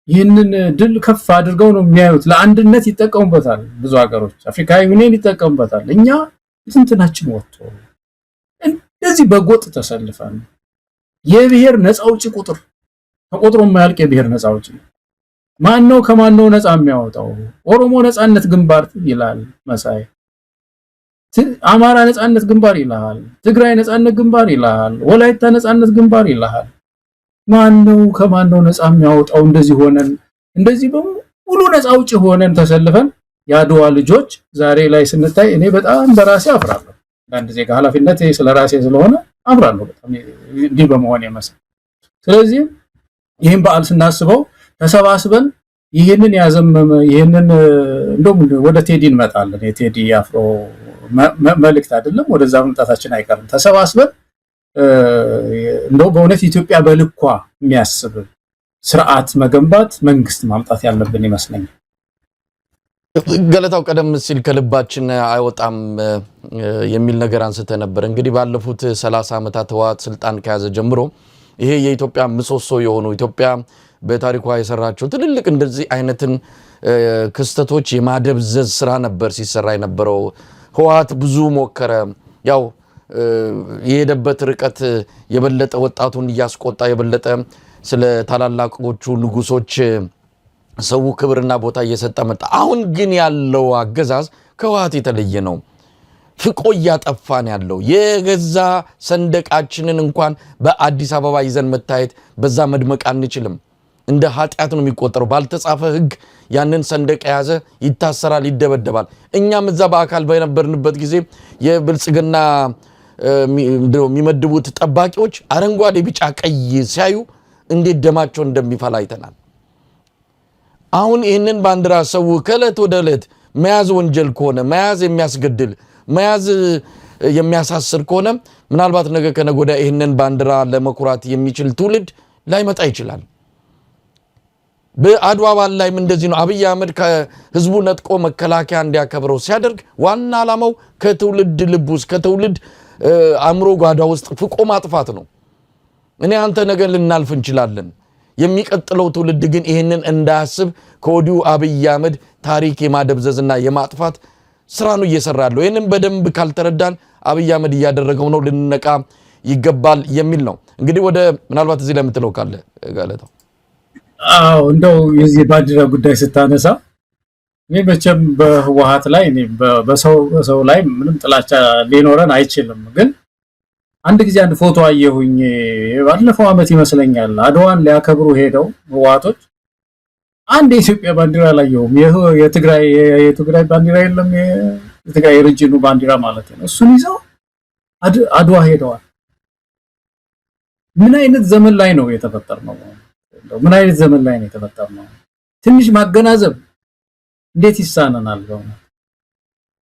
ይህንን ድል ከፍ አድርገው ነው የሚያዩት። ለአንድነት ይጠቀሙበታል ብዙ ሀገሮች፣ አፍሪካዊ ዩኒየን ይጠቀሙበታል። እኛ እንትናችን ወጥቶ እንደዚህ በጎጥ ተሰልፈን የብሔር ነፃ አውጪ ቁጥር ተቆጥሮ የማያልቅ የብሔር ነፃ አውጪ ማን ነው ከማን ነው ነፃ የሚያወጣው? ኦሮሞ ነፃነት ግንባር ይላል መሳይ፣ አማራ ነፃነት ግንባር ይላል፣ ትግራይ ነፃነት ግንባር ይላል፣ ወላይታ ነፃነት ግንባር ይላል። ማን ነው ከማን ነው ነፃ የሚያወጣው? እንደዚህ ሆነን እንደዚህ በሙሉ ነፃ አውጪ ሆነን ተሰልፈን የአድዋ ልጆች ዛሬ ላይ ስንታይ እኔ በጣም በራሴ አፍራለሁ። አንድ ዜጋ ኃላፊነት ስለራሴ ስለሆነ አፍራለሁ በጣም እንዲህ በመሆን ይመስል። ስለዚህ ይሄን በዓል ስናስበው ተሰባስበን ይሄንን ያዘመመ ይሄንን እንደውም ወደ ቴዲ እንመጣለን። የቴዲ አፍሮ መልእክት አይደለም ወደዛ መምጣታችን አይቀርም። ተሰባስበን እንደው በእውነት ኢትዮጵያ በልኳ የሚያስብ ስርዓት መገንባት መንግስት ማምጣት ያለብን ይመስለኛል። ገለታው ቀደም ሲል ከልባችን አይወጣም የሚል ነገር አንስተ ነበር። እንግዲህ ባለፉት 30 ዓመታት ህወሓት ስልጣን ከያዘ ጀምሮ ይሄ የኢትዮጵያ ምሰሶ የሆኑ ኢትዮጵያ በታሪኳ የሰራቸው ትልልቅ እንደዚህ አይነትን ክስተቶች የማደብዘዝ ስራ ነበር ሲሰራ የነበረው። ህወሓት ብዙ ሞከረ። ያው የሄደበት ርቀት የበለጠ ወጣቱን እያስቆጣ የበለጠ ስለ ታላላቆቹ ንጉሶች ሰው ክብርና ቦታ እየሰጠ መጣ። አሁን ግን ያለው አገዛዝ ከህወሓት የተለየ ነው። ፍቆ እያጠፋን ያለው የገዛ ሰንደቃችንን እንኳን በአዲስ አበባ ይዘን መታየት በዛ መድመቅ አንችልም። እንደ ኃጢያት ነው የሚቆጠረው። ባልተጻፈ ህግ ያንን ሰንደቅ የያዘ ይታሰራል፣ ይደበደባል። እኛም እዛ በአካል በነበርንበት ጊዜ የብልጽግና የሚመድቡት ጠባቂዎች አረንጓዴ፣ ቢጫ፣ ቀይ ሲያዩ እንዴት ደማቸው እንደሚፈላ አይተናል። አሁን ይህንን ባንዲራ ሰው ከዕለት ወደ ዕለት መያዝ ወንጀል ከሆነ መያዝ የሚያስገድል መያዝ የሚያሳስር ከሆነ ምናልባት ነገ ከነገ ወዲያ ይህንን ባንዲራ ለመኩራት የሚችል ትውልድ ላይመጣ ይችላል። በአድዋ በዓል ላይም እንደዚህ ነው። አብይ አህመድ ከህዝቡ ነጥቆ መከላከያ እንዲያከብረው ሲያደርግ ዋና ዓላማው ከትውልድ ልብ ውስጥ ከትውልድ አእምሮ ጓዳ ውስጥ ፍቆ ማጥፋት ነው። እኔ አንተ ነገ ልናልፍ እንችላለን። የሚቀጥለው ትውልድ ግን ይህንን እንዳያስብ ከወዲሁ አብይ አህመድ ታሪክ የማደብዘዝና የማጥፋት ስራ ነው እየሰራ ያለው። ይህንን በደንብ ካልተረዳን አብይ አህመድ እያደረገው ነው፣ ልንነቃ ይገባል የሚል ነው። እንግዲህ ወደ ምናልባት እዚህ ላይ የምትለው ካለ ጋለታው። አዎ እንደው የዚህ ባንዲራ ጉዳይ ስታነሳ እኔ መቼም በህወሓት ላይ እኔ በሰው ላይ ምንም ጥላቻ ሊኖረን አይችልም። ግን አንድ ጊዜ አንድ ፎቶ አየሁኝ፣ ባለፈው ዓመት ይመስለኛል አድዋን ሊያከብሩ ሄደው ህወሓቶች አንድ የኢትዮጵያ ባንዲራ አላየሁም። የትግራይ ባንዲራ የለም፣ የትግራይ ሪጅኑ ባንዲራ ማለት ነው። እሱን ይዘው አድዋ ሄደዋል። ምን አይነት ዘመን ላይ ነው የተፈጠርነው? ምን አይነት ዘመን ላይ ነው የተፈጠርነው? ትንሽ ማገናዘብ እንዴት ይሳነናል? በእውነት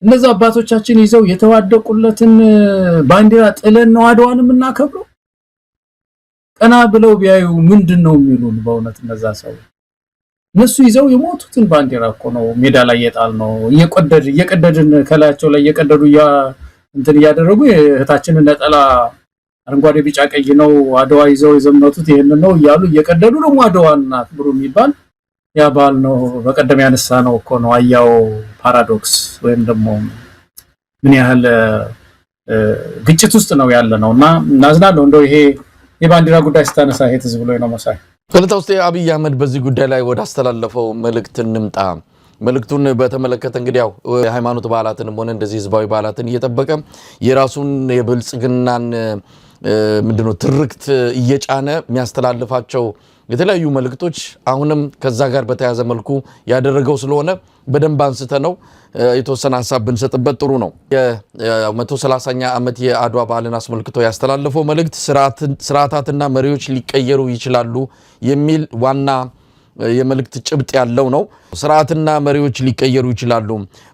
እነዛ አባቶቻችን ይዘው የተዋደቁለትን ባንዲራ ጥለን ነው አድዋን የምናከብረው? ቀና ብለው ቢያዩ ምንድነው የሚሉን? በእውነት እነዛ ሰው እነሱ ይዘው የሞቱትን ባንዲራ እኮ ነው ሜዳ ላይ የጣል ነው። እየቀደድን ከላያቸው ላይ እየቀደዱ እንትን እያደረጉ እህታችንን ነጠላ አረንጓዴ ቢጫ ቀይ ነው አድዋ ይዘው የዘመቱት ይሄን ነው እያሉ እየቀደዱ ደግሞ አድዋን አክብሩ የሚባል ያ ባል ነው። በቀደም ያነሳ ነው እኮ ነው አያው ፓራዶክስ ወይም ደግሞ ምን ያህል ግጭት ውስጥ ነው ያለ ነውና እናዝናለሁ። እንደው ይሄ የባንዲራ ጉዳይ ስታነሳ ይሄ ትዝ ብሎኝ ነው መሳይ። ከለታ ውስጥ አብይ አህመድ በዚህ ጉዳይ ላይ ወደ አስተላለፈው መልእክት እንምጣ። መልእክቱን በተመለከተ እንግዲህ ያው የሃይማኖት በዓላትንም ሆነ እንደዚህ ህዝባዊ በዓላትን እየጠበቀ የራሱን የብልጽግናን ምንድነው ትርክት እየጫነ የሚያስተላልፋቸው የተለያዩ መልእክቶች አሁንም ከዛ ጋር በተያያዘ መልኩ ያደረገው ስለሆነ በደንብ አንስተ ነው የተወሰነ ሐሳብ ብንሰጥበት ጥሩ ነው። የ130ኛ ዓመት የአድዋ በዓልን አስመልክቶ ያስተላለፈው መልእክት ስርዓታትና መሪዎች ሊቀየሩ ይችላሉ የሚል ዋና የመልእክት ጭብጥ ያለው ነው። ስርዓትና መሪዎች ሊቀየሩ ይችላሉ።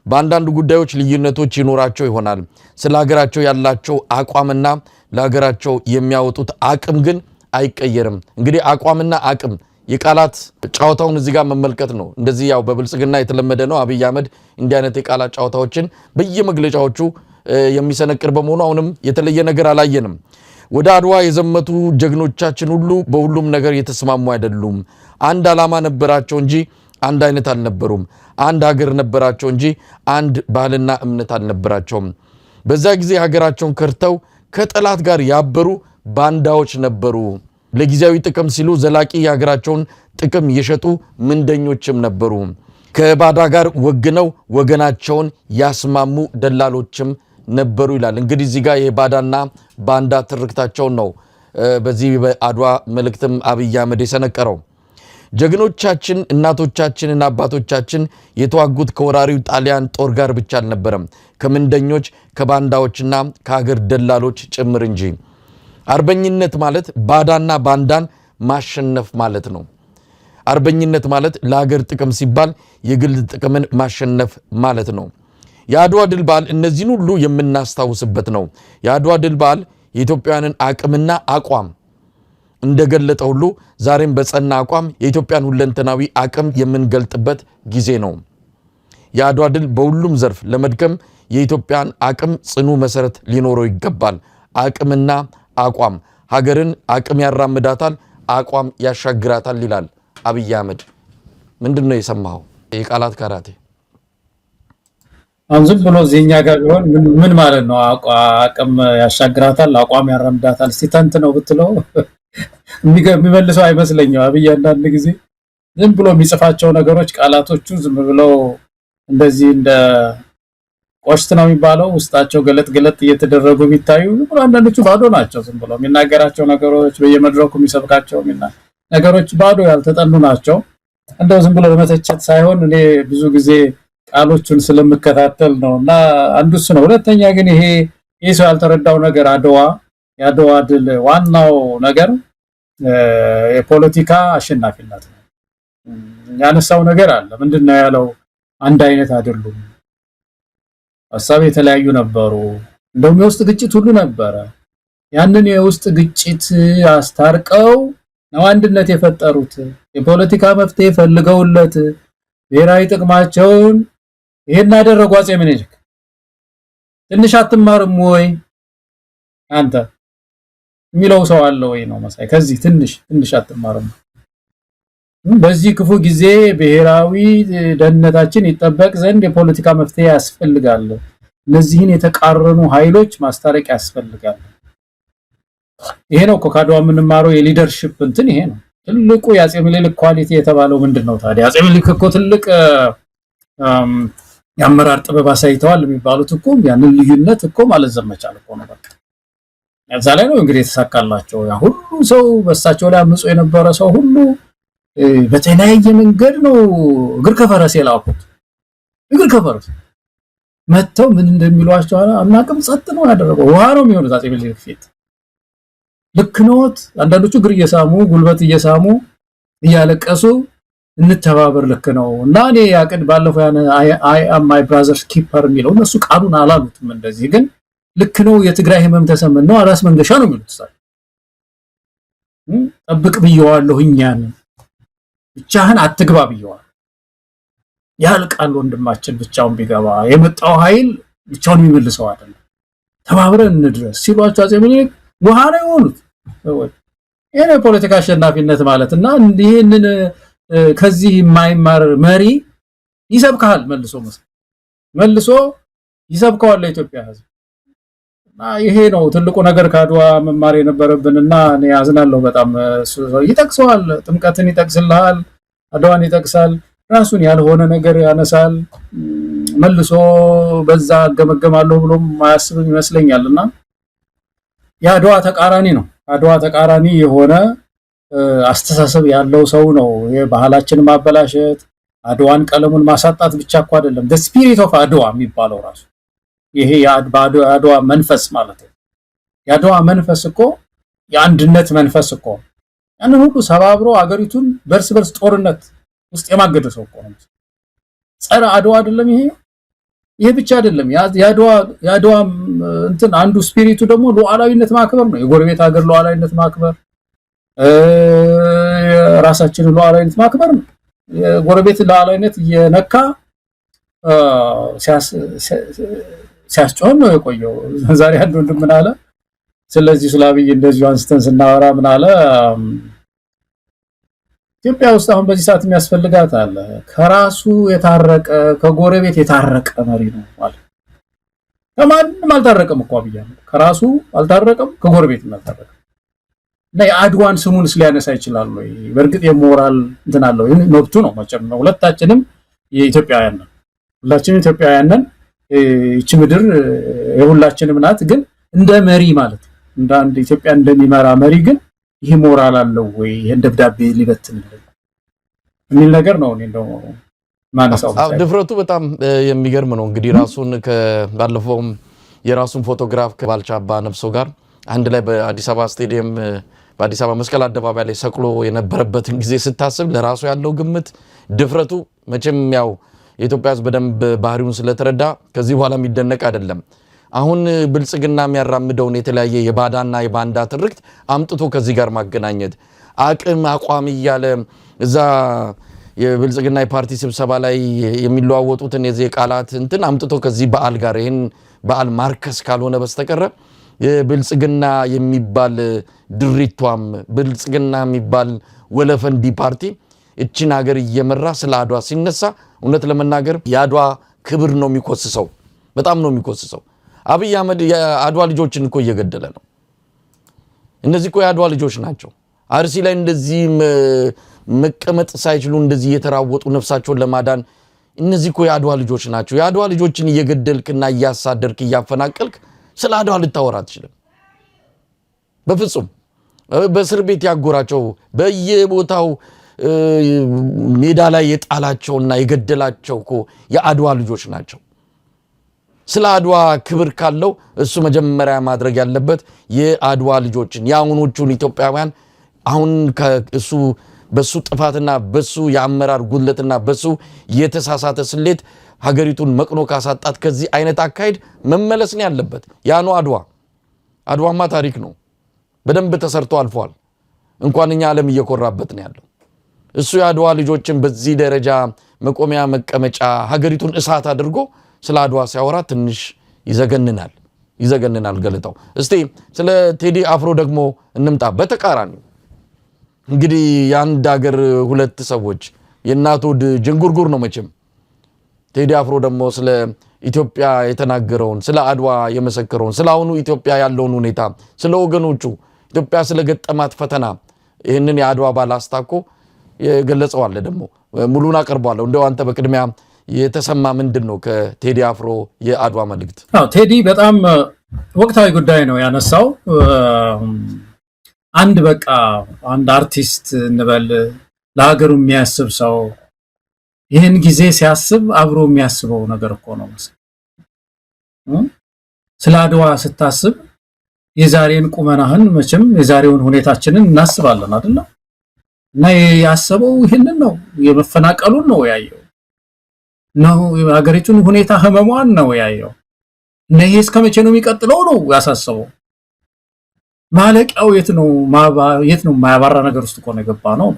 በአንዳንድ ጉዳዮች ልዩነቶች ይኖራቸው ይሆናል። ስለ ሀገራቸው ያላቸው አቋምና ለሀገራቸው የሚያወጡት አቅም ግን አይቀየርም። እንግዲህ አቋምና አቅም የቃላት ጫዋታውን እዚህ ጋር መመልከት ነው። እንደዚህ ያው በብልጽግና የተለመደ ነው። አብይ አህመድ እንዲህ አይነት የቃላት ጫዋታዎችን በየመግለጫዎቹ የሚሰነቅር በመሆኑ አሁንም የተለየ ነገር አላየንም። ወደ አድዋ የዘመቱ ጀግኖቻችን ሁሉ በሁሉም ነገር የተስማሙ አይደሉም። አንድ ዓላማ ነበራቸው እንጂ አንድ አይነት አልነበሩም። አንድ ሀገር ነበራቸው እንጂ አንድ ባህልና እምነት አልነበራቸውም። በዛ ጊዜ ሀገራቸውን ከርተው ከጠላት ጋር ያበሩ ባንዳዎች ነበሩ። ለጊዜያዊ ጥቅም ሲሉ ዘላቂ የሀገራቸውን ጥቅም የሸጡ ምንደኞችም ነበሩ። ከባዳ ጋር ወግነው ወገናቸውን ያስማሙ ደላሎችም ነበሩ ይላል። እንግዲህ እዚህ ጋር የባዳና ባንዳ ትርክታቸውን ነው በዚህ በአድዋ መልእክትም አብይ አህመድ የሰነቀረው። ጀግኖቻችን እናቶቻችንና አባቶቻችን የተዋጉት ከወራሪው ጣሊያን ጦር ጋር ብቻ አልነበረም፣ ከምንደኞች ከባንዳዎችና ከሀገር ደላሎች ጭምር እንጂ። አርበኝነት ማለት ባዳና ባንዳን ማሸነፍ ማለት ነው። አርበኝነት ማለት ለሀገር ጥቅም ሲባል የግል ጥቅምን ማሸነፍ ማለት ነው። የአድዋ ድል በዓል እነዚህን ሁሉ የምናስታውስበት ነው። የአድዋ ድል በዓል የኢትዮጵያውያንን አቅምና አቋም እንደገለጠ ሁሉ ዛሬም በጸና አቋም የኢትዮጵያን ሁለንተናዊ አቅም የምንገልጥበት ጊዜ ነው። የአድዋ ድል በሁሉም ዘርፍ ለመድከም የኢትዮጵያን አቅም ጽኑ መሰረት ሊኖረው ይገባል። አቅምና አቋም ሀገርን አቅም ያራምዳታል፣ አቋም ያሻግራታል ይላል አብይ አህመድ። ምንድነው የሰማኸው? የቃላት ካራቴ ዝም ብሎ እዚህኛ ጋር ቢሆን ምን ማለት ነው? አቅም ያሻግራታል፣ አቋም ያራምዳታል። ሲተንት ነው ብትለው የሚመልሰው አይመስለኝም። አብይ አንዳንድ ጊዜ ዝም ብሎ የሚጽፋቸው ነገሮች ቃላቶቹ ዝም ብለው እንደዚህ እንደ ቆሽት ነው የሚባለው ውስጣቸው ገለጥ እየተደረጉ ቢታዩ ዝም ብሎ አንዳንዶቹ ባዶ ናቸው። ዝም ብሎ የሚናገራቸው ነገሮች በየመድረኩ የሚሰብካቸው ነገሮች ባዶ ያልተጠኑ ናቸው። እንደው ዝም ብሎ ለመተቸት ሳይሆን እኔ ብዙ ጊዜ ቃሎቹን ስለምከታተል ነውና አንዱ እሱ ነው። ሁለተኛ ግን ይሄ ሰው ያልተረዳው ነገር የአድዋ ድል ዋናው ነገር የፖለቲካ አሸናፊነት ነው። ያነሳው ነገር አለ። ምንድነው ያለው? አንድ አይነት አይደሉም፣ ሐሳብ የተለያዩ ነበሩ፣ እንደውም የውስጥ ግጭት ሁሉ ነበረ። ያንን የውስጥ ግጭት አስታርቀው ነው አንድነት የፈጠሩት። የፖለቲካ መፍትሄ ፈልገውለት ብሔራዊ ጥቅማቸውን ይሄን አደረጉ። አፄ ምኒልክ ትንሽ አትማርም ወይ አንተ የሚለው ሰው አለ ወይ ነው መሳይ? ከዚህ ትንሽ አትማርም? በዚህ ክፉ ጊዜ ብሔራዊ ደህንነታችን ይጠበቅ ዘንድ የፖለቲካ መፍትሄ ያስፈልጋል። እነዚህን የተቃረኑ ኃይሎች ማስታረቅ ያስፈልጋል። ይሄ ነው እኮ ከአድዋ የምንማረው የሊደርሺፕ እንትን ይሄ ነው ትልቁ የአፄ ምኒልክ ኳሊቲ የተባለው። ምንድነው ታዲያ? አፄ ምኒልክ እኮ ትልቅ የአመራር ጥበብ አሳይተዋል የሚባሉት እኮ ያንን ልዩነት እኮ ማለት ዘመቻል እኮ ነው። በቃ እዛ ላይ ነው እንግዲህ የተሳካላቸው። ያ ሁሉ ሰው በእሳቸው ላይ አምጾ የነበረ ሰው ሁሉ በተለያየ መንገድ ነው እግር ከፈረስ የላኩት። እግር ከፈረስ መተው ምን እንደሚሏቸው አናውቅም። ጸጥ ነው ያደረገው። ውሃ ነው የሚሆኑት አፄ ምኒልክ ፊት። ልክ ነዎት። አንዳንዶቹ እግር እየሳሙ ጉልበት እየሳሙ እያለቀሱ እንተባበር ልክ ነው እና እኔ ያቀድ ባለፈው ያን አይ አም ማይ ብራዘርስ ኪፐር የሚለው እነሱ ቃሉን አላሉትም። እንደዚህ ግን ልክ ነው የትግራይ ህመም ተሰመን ነው አራስ መንገሻ ነው የሚሉት። ጠብቅ ብየዋለሁ እኛን ብቻህን አትግባ ብየዋለሁ። ያልቃል ወንድማችን ብቻውን ቢገባ የመጣው ኃይል ብቻውን የሚመልሰው አይደለም፣ ተባብረን እንድረስ ሲሏቸው አፄ ምኒልክ ውሃ ነው የሆኑት። ይሄ ፖለቲካ አሸናፊነት ማለት እና ይሄንን ከዚህ የማይማር መሪ ይሰብካል፣ መልሶ ይሰብከዋል ለኢትዮጵያ ህዝብ። እና ይሄ ነው ትልቁ ነገር ከአድዋ መማር የነበረብንና እኔ አዝናለሁ በጣም። ይጠቅሰዋል፣ ጥምቀትን ይጠቅስልሃል፣ አድዋን ይጠቅሳል፣ ራሱን ያልሆነ ነገር ያነሳል። መልሶ በዛ ገመገማለሁ ብሎም ማያስብም ይመስለኛልና የአድዋ ተቃራኒ ነው። አድዋ ተቃራኒ የሆነ አስተሳሰብ ያለው ሰው ነው። የባህላችን ማበላሸት፣ አድዋን ቀለሙን ማሳጣት ብቻ እኮ አይደለም። the spirit of አድዋ የሚባለው ራሱ ይሄ የአድዋ መንፈስ ማለት ነው። የአድዋ መንፈስ እኮ የአንድነት መንፈስ እኮ ያንን ሁሉ ሰባብሮ አገሪቱን በርስ በርስ ጦርነት ውስጥ የማገደ ሰው እኮ ነው። ጸረ አድዋ አይደለም ይሄ ብቻ አይደለም። የአድዋ እንትን አንዱ ስፒሪቱ ደግሞ ሉዓላዊነት ማክበር ነው። የጎረቤት ሀገር ሉዓላዊነት ማክበር፣ ራሳችንን ሉዓላዊነት ማክበር ነው። የጎረቤት ሉዓላዊነት እየነካ ሲያስጮህ ነው የቆየው። ዛሬ አንድ ወንድም ምን አለ? ስለዚህ አብይ እንደዚህ አንስተን ስናወራ ምን አለ? ኢትዮጵያ ውስጥ አሁን በዚህ ሰዓት የሚያስፈልጋት አለ ከራሱ የታረቀ ከጎረቤት የታረቀ መሪ ነው ማለት። ከማንም አልታረቀም እኮ አብይ ከራሱ አልታረቀም፣ ከጎረቤትም አልታረቀም። እና የአድዋን ስሙን ሊያነሳ ይችላል ወይ? በእርግጥ የሞራል እንትን አለው፣ መብቱ ነው መቼም ነው። ሁላችንም የኢትዮጵያውያን ነን፣ ሁላችንም ኢትዮጵያውያን ነን። ይህች ምድር የሁላችንም ናት። ግን እንደ መሪ ማለት እንደ አንድ ኢትዮጵያ እንደሚመራ መሪ ግን ይሄ ሞራል አለው ወይ? ይሄን ደብዳቤ ሊበትንልን የሚል ነገር ነው። እኔ እንደው ማነሳው ድፍረቱ በጣም የሚገርም ነው። እንግዲህ ራሱን ባለፈው የራሱን ፎቶግራፍ ከባልቻ አባ ነፍሶ ጋር አንድ ላይ በአዲስ አበባ ስቴዲየም በአዲስ አበባ መስቀል አደባባይ ላይ ሰቅሎ የነበረበትን ጊዜ ስታስብ ለራሱ ያለው ግምት ድፍረቱ መቼም ያው የኢትዮጵያ ሕዝብ በደንብ ባህሪውን ስለተረዳ ከዚህ በኋላ የሚደነቅ አይደለም። አሁን ብልጽግና የሚያራምደውን የተለያየ የባዳና የባንዳ ትርክት አምጥቶ ከዚህ ጋር ማገናኘት አቋም እያለ እዛ የብልጽግና የፓርቲ ስብሰባ ላይ የሚለዋወጡትን የዚህ ቃላት እንትን አምጥቶ ከዚህ በዓል ጋር ይሄን በዓል ማርከስ ካልሆነ በስተቀር የብልጽግና የሚባል ድሪቷም ብልጽግና የሚባል ወለፈንዲ ፓርቲ እቺን ሀገር እየመራ ስለ አድዋ ሲነሳ እውነት ለመናገር የአድዋ ክብር ነው የሚኮስሰው፣ በጣም ነው የሚኮስሰው። አብይ አህመድ የአድዋ ልጆችን እኮ እየገደለ ነው። እነዚህ እኮ የአድዋ ልጆች ናቸው። አርሲ ላይ እንደዚህ መቀመጥ ሳይችሉ እንደዚህ እየተራወጡ ነፍሳቸውን ለማዳን እነዚህ እኮ የአድዋ ልጆች ናቸው። የአድዋ ልጆችን እየገደልክና እያሳደርክ እያፈናቀልክ ስለ አድዋ ልታወራ አትችልም በፍጹም። በእስር ቤት ያጎራቸው በየቦታው ሜዳ ላይ የጣላቸውና የገደላቸው እኮ የአድዋ ልጆች ናቸው። ስለ አድዋ ክብር ካለው እሱ መጀመሪያ ማድረግ ያለበት የአድዋ ልጆችን የአሁኖቹን ኢትዮጵያውያን አሁን እሱ በሱ ጥፋትና በሱ የአመራር ጉድለትና በሱ የተሳሳተ ስሌት ሀገሪቱን መቅኖ ካሳጣት ከዚህ አይነት አካሄድ መመለስ ነው ያለበት። ያ ነው አድዋማ ታሪክ ነው፣ በደንብ ተሰርቶ አልፏል። እንኳን እኛ ዓለም እየኮራበት ነው ያለው። እሱ የአድዋ ልጆችን በዚህ ደረጃ መቆሚያ መቀመጫ ሀገሪቱን እሳት አድርጎ ስለ አድዋ ሲያወራ ትንሽ ይዘገንናል ገለታው። እስቲ ስለ ቴዲ አፍሮ ደግሞ እንምጣ። በተቃራኒ እንግዲህ የአንድ ሀገር ሁለት ሰዎች የእናቱ ጅንጉርጉር ነው መቼም። ቴዲ አፍሮ ደግሞ ስለ ኢትዮጵያ የተናገረውን፣ ስለ አድዋ የመሰከረውን፣ ስለ አሁኑ ኢትዮጵያ ያለውን ሁኔታ፣ ስለ ወገኖቹ ኢትዮጵያ ስለገጠማት ፈተና ይህንን የአድዋ ባል አስታኮ የገለጸው አለ። ደግሞ ሙሉን አቀርባለሁ። እንደው አንተ በቅድሚያ የተሰማ ምንድነው ከቴዲ አፍሮ የአድዋ መልእክት? ቴዲ በጣም ወቅታዊ ጉዳይ ነው ያነሳው። አንድ አርቲስት እንበል ለሀገሩ የሚያስብ ሰው ይህን ጊዜ ሲያስብ አብሮ የሚያስበው ነገር እኮ ነው መሰለኝ። ስለ አድዋ ስታስብ የዛሬን ቁመናህን መቼም የዛሬውን ሁኔታችንን እናስባለን አይደል? እና ያሰበው ይህንን ነው፣ የመፈናቀሉን ነው ያየው ነው፣ የሀገሪቱን ሁኔታ ህመሟን ነው ያየው። እና ይሄ እስከመቼ ነው የሚቀጥለው ነው ያሳሰበው። ማለቂያው የት ነው የማያባራ ነገር ውስጥ እኮ ነው የገባ ነው።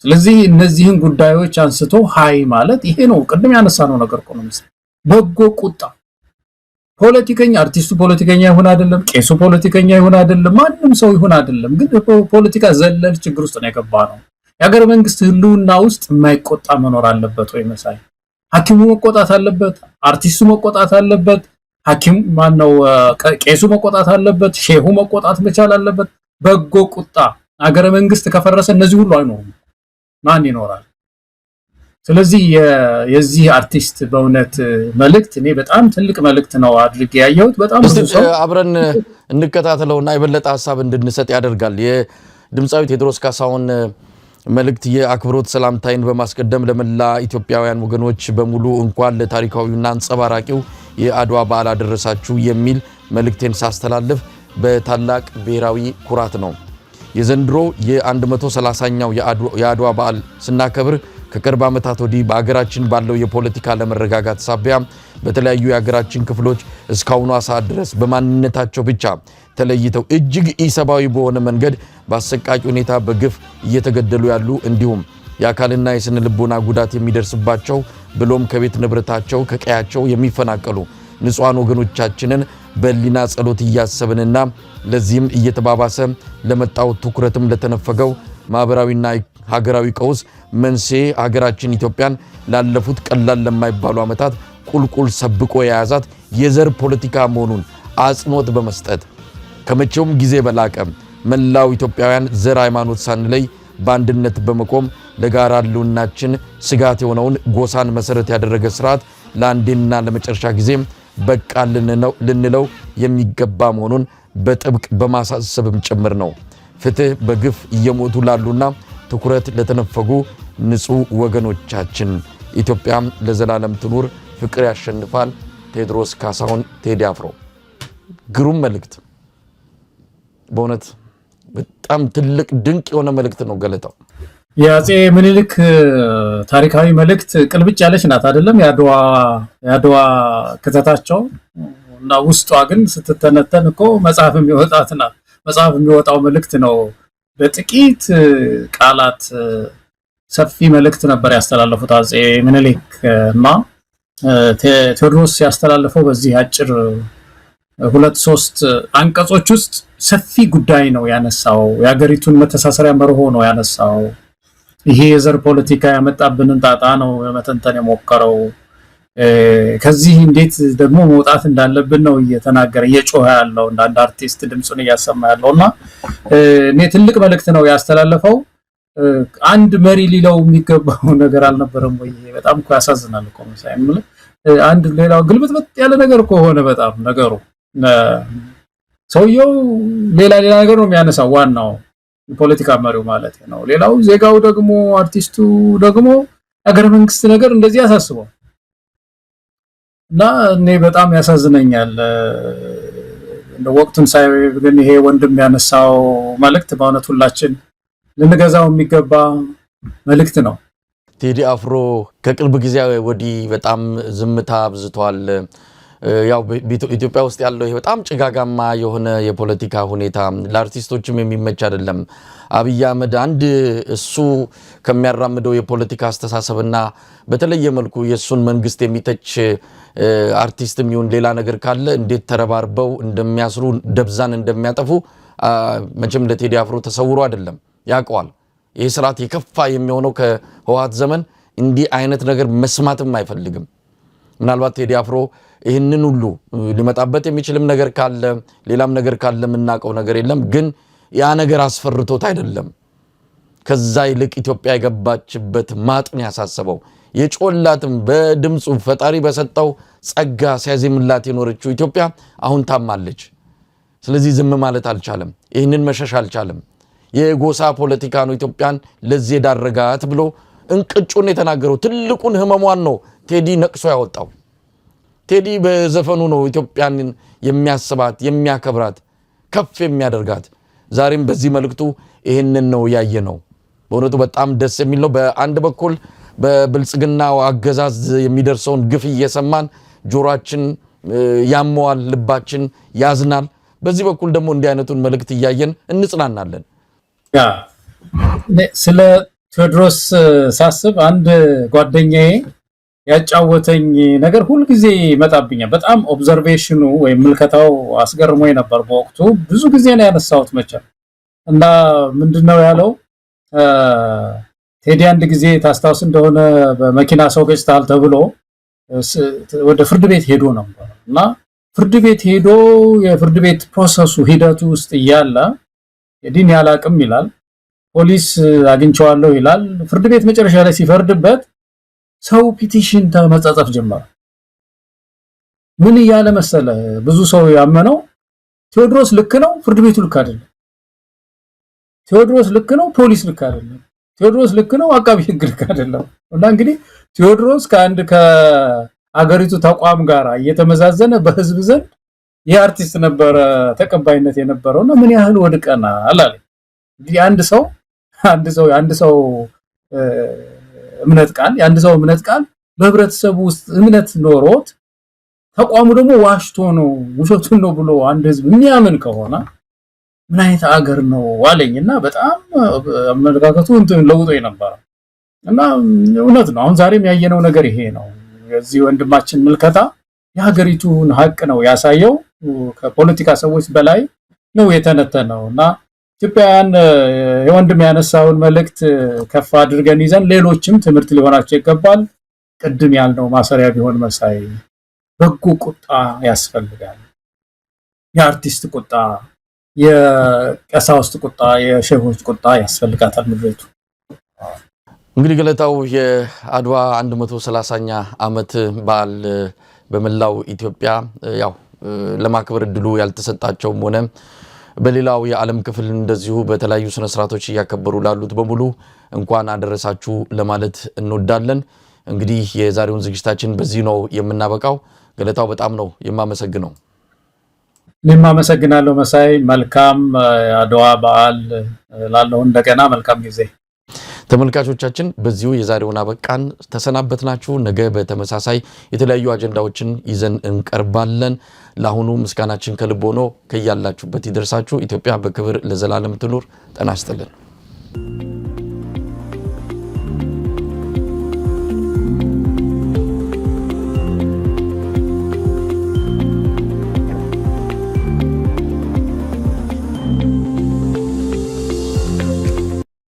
ስለዚህ እነዚህን ጉዳዮች አንስቶ ሃይ ማለት ይሄ ነው። ቅድም ያነሳነው ነገር እኮ ነው። በጎ ቁጣ ፖለቲከኛ አርቲስቱ ፖለቲከኛ ይሁን አይደለም፣ ቄሱ ፖለቲከኛ ይሁን አይደለም፣ ማንም ሰው ይሁን አይደለም፣ ግን ፖለቲካ ዘለል ችግር ውስጥ ነው የገባ ነው። የሀገር መንግስት ህልውና ውስጥ የማይቆጣ መኖር አለበት ወይ መሳይ? ሐኪሙ መቆጣት አለበት፣ አርቲስቱ መቆጣት አለበት፣ ቄሱ መቆጣት አለበት፣ ሼሁ መቆጣት መቻል አለበት። በጎ ቁጣ ሀገር መንግስት ከፈረሰ እነዚህ ሁሉ አይኖሩም። ማን ይኖራል? ስለዚህ የዚህ አርቲስት በእውነት መልእክት እኔ በጣም ትልቅ መልእክት ነው አድርጌ ያየሁት። በጣም ብዙ ሰው አብረን እንከታተለውና የበለጠ ሐሳብ እንድንሰጥ ያደርጋል። የድምጻዊ ቴዎድሮስ ካሳሁን መልእክት የአክብሮት ሰላምታይን በማስቀደም ለመላ ኢትዮጵያውያን ወገኖች በሙሉ እንኳን ለታሪካዊውና አንጸባራቂው የአድዋ በዓል አደረሳችሁ የሚል መልእክቴን ሳስተላልፍ በታላቅ ብሔራዊ ኩራት ነው። የዘንድሮ የ130ኛው የአድዋ በዓል ስናከብር ከቅርብ ዓመታት ወዲህ በአገራችን ባለው የፖለቲካ ለመረጋጋት ሳቢያ በተለያዩ የአገራችን ክፍሎች እስካሁኑ ሰዓት ድረስ በማንነታቸው ብቻ ተለይተው እጅግ ኢሰባዊ በሆነ መንገድ በአሰቃቂ ሁኔታ በግፍ እየተገደሉ ያሉ እንዲሁም የአካልና የስነ ልቦና ጉዳት የሚደርስባቸው ብሎም ከቤት ንብረታቸው ከቀያቸው የሚፈናቀሉ ንጹሃን ወገኖቻችንን በሊና ጸሎት እያሰብንና ለዚህም እየተባባሰ ለመጣው ትኩረትም ለተነፈገው ማህበራዊና ሀገራዊ ቀውስ መንስኤ ሀገራችን ኢትዮጵያን ላለፉት ቀላል ለማይባሉ ዓመታት ቁልቁል ሰብቆ የያዛት የዘር ፖለቲካ መሆኑን አጽንኦት በመስጠት ከመቼውም ጊዜ በላቀ መላው ኢትዮጵያውያን ዘር ሃይማኖት ሳንለይ በአንድነት በመቆም ለጋራ ህልውናችን ስጋት የሆነውን ጎሳን መሰረት ያደረገ ስርዓት ለአንዴና ለመጨረሻ ጊዜ በቃ ልንለው የሚገባ መሆኑን በጥብቅ በማሳሰብም ጭምር ነው። ፍትህ በግፍ እየሞቱ ላሉና ትኩረት ለተነፈጉ ንጹህ ወገኖቻችን ኢትዮጵያም ለዘላለም ትኑር፣ ፍቅር ያሸንፋል። ቴዎድሮስ ካሳሁን ቴዲ አፍሮ። ግሩም መልእክት፣ በእውነት በጣም ትልቅ ድንቅ የሆነ መልእክት ነው ገለታው። የአፄ ምኒልክ ታሪካዊ መልእክት ቅልብጭ ያለች ናት አይደለም? የአድዋ ክተታቸው እና ውስጧ ግን ስትተነተን እኮ መጽሐፍ የሚወጣው መልእክት ነው። በጥቂት ቃላት ሰፊ መልእክት ነበር ያስተላለፉት አፄ ምኒልክ እና ቴዎድሮስ ያስተላለፈው በዚህ አጭር 2-3 አንቀጾች ውስጥ ሰፊ ጉዳይ ነው ያነሳው። የሀገሪቱን መተሳሰሪያ መርሆ ነው ያነሳው። ይሄ የዘር ፖለቲካ ያመጣብንን ጣጣ ነው መተንተን የሞከረው። ከዚህ እንዴት ደግሞ መውጣት እንዳለብን ነው እየተናገረ እየጮኸ ያለው፣ እንደ አርቲስት ድምጹን እያሰማ ያለውና እኔ ትልቅ መልእክት ነው ያስተላለፈው። አንድ መሪ ሊለው የሚገባው ነገር አልነበረም ወይ? በጣም እኮ ያሳዝናል እኮ ሳይምል አንድ ሌላው ግልብጥብጥ ያለ ነገር እኮ ሆነ። በጣም ነገሩ ሰውየው ሌላ ነገር ነው የሚያነሳው፣ ዋናው ፖለቲካ መሪው ማለት ነው። ሌላው ዜጋው ደግሞ አርቲስቱ ደግሞ ሀገር መንግስት ነገር እንደዚህ ያሳስበው እና እኔ በጣም ያሳዝነኛል። እንደ ወቅቱን ሳይ ግን ይሄ ወንድም ያነሳው መልእክት በእውነት ሁላችን ልንገዛው የሚገባ መልእክት ነው። ቴዲ አፍሮ ከቅርብ ጊዜ ወዲህ በጣም ዝምታ አብዝቷል። ያው ኢትዮጵያ ውስጥ ያለው ይሄ በጣም ጭጋጋማ የሆነ የፖለቲካ ሁኔታ ለአርቲስቶችም የሚመች አይደለም። አብይ አህመድ አንድ እሱ ከሚያራምደው የፖለቲካ አስተሳሰብና በተለየ መልኩ የሱን መንግስት የሚተች አርቲስትም ይሁን ሌላ ነገር ካለ እንዴት ተረባርበው እንደሚያስሩ ደብዛን እንደሚያጠፉ መቼም ለቴዲ አፍሮ ተሰውሮ አይደለም፣ ያውቀዋል። ይህ ስርዓት የከፋ የሚሆነው ከህወሓት ዘመን እንዲህ አይነት ነገር መስማትም አይፈልግም። ምናልባት ቴዲ አፍሮ ይህንን ሁሉ ሊመጣበት የሚችልም ነገር ካለ ሌላም ነገር ካለ የምናውቀው ነገር የለም፣ ግን ያ ነገር አስፈርቶት አይደለም። ከዛ ይልቅ ኢትዮጵያ የገባችበት ማጥን ያሳሰበው የጮላትም በድምፁ ፈጣሪ በሰጠው ጸጋ ሲያዜምላት የኖረችው ኢትዮጵያ አሁን ታማለች። ስለዚህ ዝም ማለት አልቻለም፣ ይህንን መሸሽ አልቻለም። የጎሳ ፖለቲካ ነው ኢትዮጵያን ለዚህ ዳረጋት ብሎ እንቅጩን የተናገረው ትልቁን ህመሟን ነው ቴዲ ነቅሶ ያወጣው። ቴዲ በዘፈኑ ነው ኢትዮጵያን የሚያስባት የሚያከብራት ከፍ የሚያደርጋት። ዛሬም በዚህ መልእክቱ ይህንን ነው ያየነው። በእውነቱ በጣም ደስ የሚል ነው። በአንድ በኩል በብልጽግናው አገዛዝ የሚደርሰውን ግፍ እየሰማን ጆሮአችን ያመዋል፣ ልባችን ያዝናል። በዚህ በኩል ደግሞ እንዲህ አይነቱን መልእክት እያየን እንጽናናለን። ስለ ቴዎድሮስ ሳስብ አንድ ጓደኛዬ ያጫወተኝ ነገር ሁልጊዜ ይመጣብኛል። በጣም ኦብዘርቬሽኑ ወይም ምልከታው አስገርሞኝ ነበር። በወቅቱ ብዙ ጊዜ ነው ያነሳሁት መቼም እና ምንድነው ያለው ቴዲ አንድ ጊዜ ታስታውስ እንደሆነ በመኪና ሰው ገጭታል ተብሎ ወደ ፍርድ ቤት ሄዶ ነበር እና ፍርድ ቤት ሄዶ የፍርድ ቤት ፕሮሰሱ ሂደቱ ውስጥ እያለ የዲን ያላቅም ይላል፣ ፖሊስ አግኝቼዋለሁ ይላል። ፍርድ ቤት መጨረሻ ላይ ሲፈርድበት ሰው ፒቲሽን ተመጻጻፍ ጀመረ። ምን እያለ መሰለ ብዙ ሰው ያመነው ቴዎድሮስ ልክ ነው፣ ፍርድ ቤቱ ልክ አይደለም። ቴዎድሮስ ልክ ነው፣ ፖሊስ ልክ አይደለም። ቴዎድሮስ ልክ ነው፣ አቃቢ ህግ ልክ አይደለም። እና እንግዲህ ቴዎድሮስ ከአገሪቱ ተቋም ጋር እየተመዛዘነ በህዝብ ዘንድ የአርቲስት ነበረ ተቀባይነት የነበረውና ምን ያህል ወድቀናል አለ። እንግዲህ አንድ ሰው እምነት ቃል በህብረተሰቡ ውስጥ እምነት ኖሮት ተቋሙ ደግሞ ዋሽቶ ነው ውሸቱን ነው ብሎ አንድ ህዝብ የሚያምን ከሆነ ምን አይነት አገር ነው አለኝና በጣም አመለካከቱ እንትን ለውጦ ነበር። እና እውነት ነው። አሁን ዛሬም ያየነው ነገር ይሄ ነው። የዚህ ወንድማችን ምልከታ የሀገሪቱን ሀቅ ነው ያሳየው። ከፖለቲካ ሰዎች በላይ ነው የተነተነው እና ኢትዮጵያውያን የወንድም ያነሳውን መልእክት ከፍ አድርገን ይዘን ሌሎችም ትምህርት ሊሆናቸው ይገባል። ቅድም ያልነው ማሰሪያ ቢሆን መሳይ በጎ ቁጣ ያስፈልጋል። የአርቲስት ቁጣ፣ የቀሳውስት ቁጣ፣ የሼሆች ቁጣ ያስፈልጋታል ምድሪቱ። እንግዲህ ገለታው የአድዋ 130ኛ ዓመት በዓል በመላው ኢትዮጵያ ያው ለማክበር እድሉ ያልተሰጣቸውም ሆነ በሌላው የዓለም ክፍል እንደዚሁ በተለያዩ ስነ ስርዓቶች እያከበሩ ላሉት በሙሉ እንኳን አደረሳችሁ ለማለት እንወዳለን። እንግዲህ የዛሬውን ዝግጅታችን በዚህ ነው የምናበቃው። ገለታው በጣም ነው የማመሰግነው። እኔም አመሰግናለሁ መሳይ። መልካም አድዋ በዓል ላለው እንደገና መልካም ጊዜ። ተመልካቾቻችን በዚሁ የዛሬውን አበቃን፣ ተሰናበትናችሁ። ነገ በተመሳሳይ የተለያዩ አጀንዳዎችን ይዘን እንቀርባለን። ለአሁኑ ምስጋናችን ከልብ ሆኖ ከያላችሁበት ይደርሳችሁ። ኢትዮጵያ በክብር ለዘላለም ትኑር። ጤና ይስጥልን።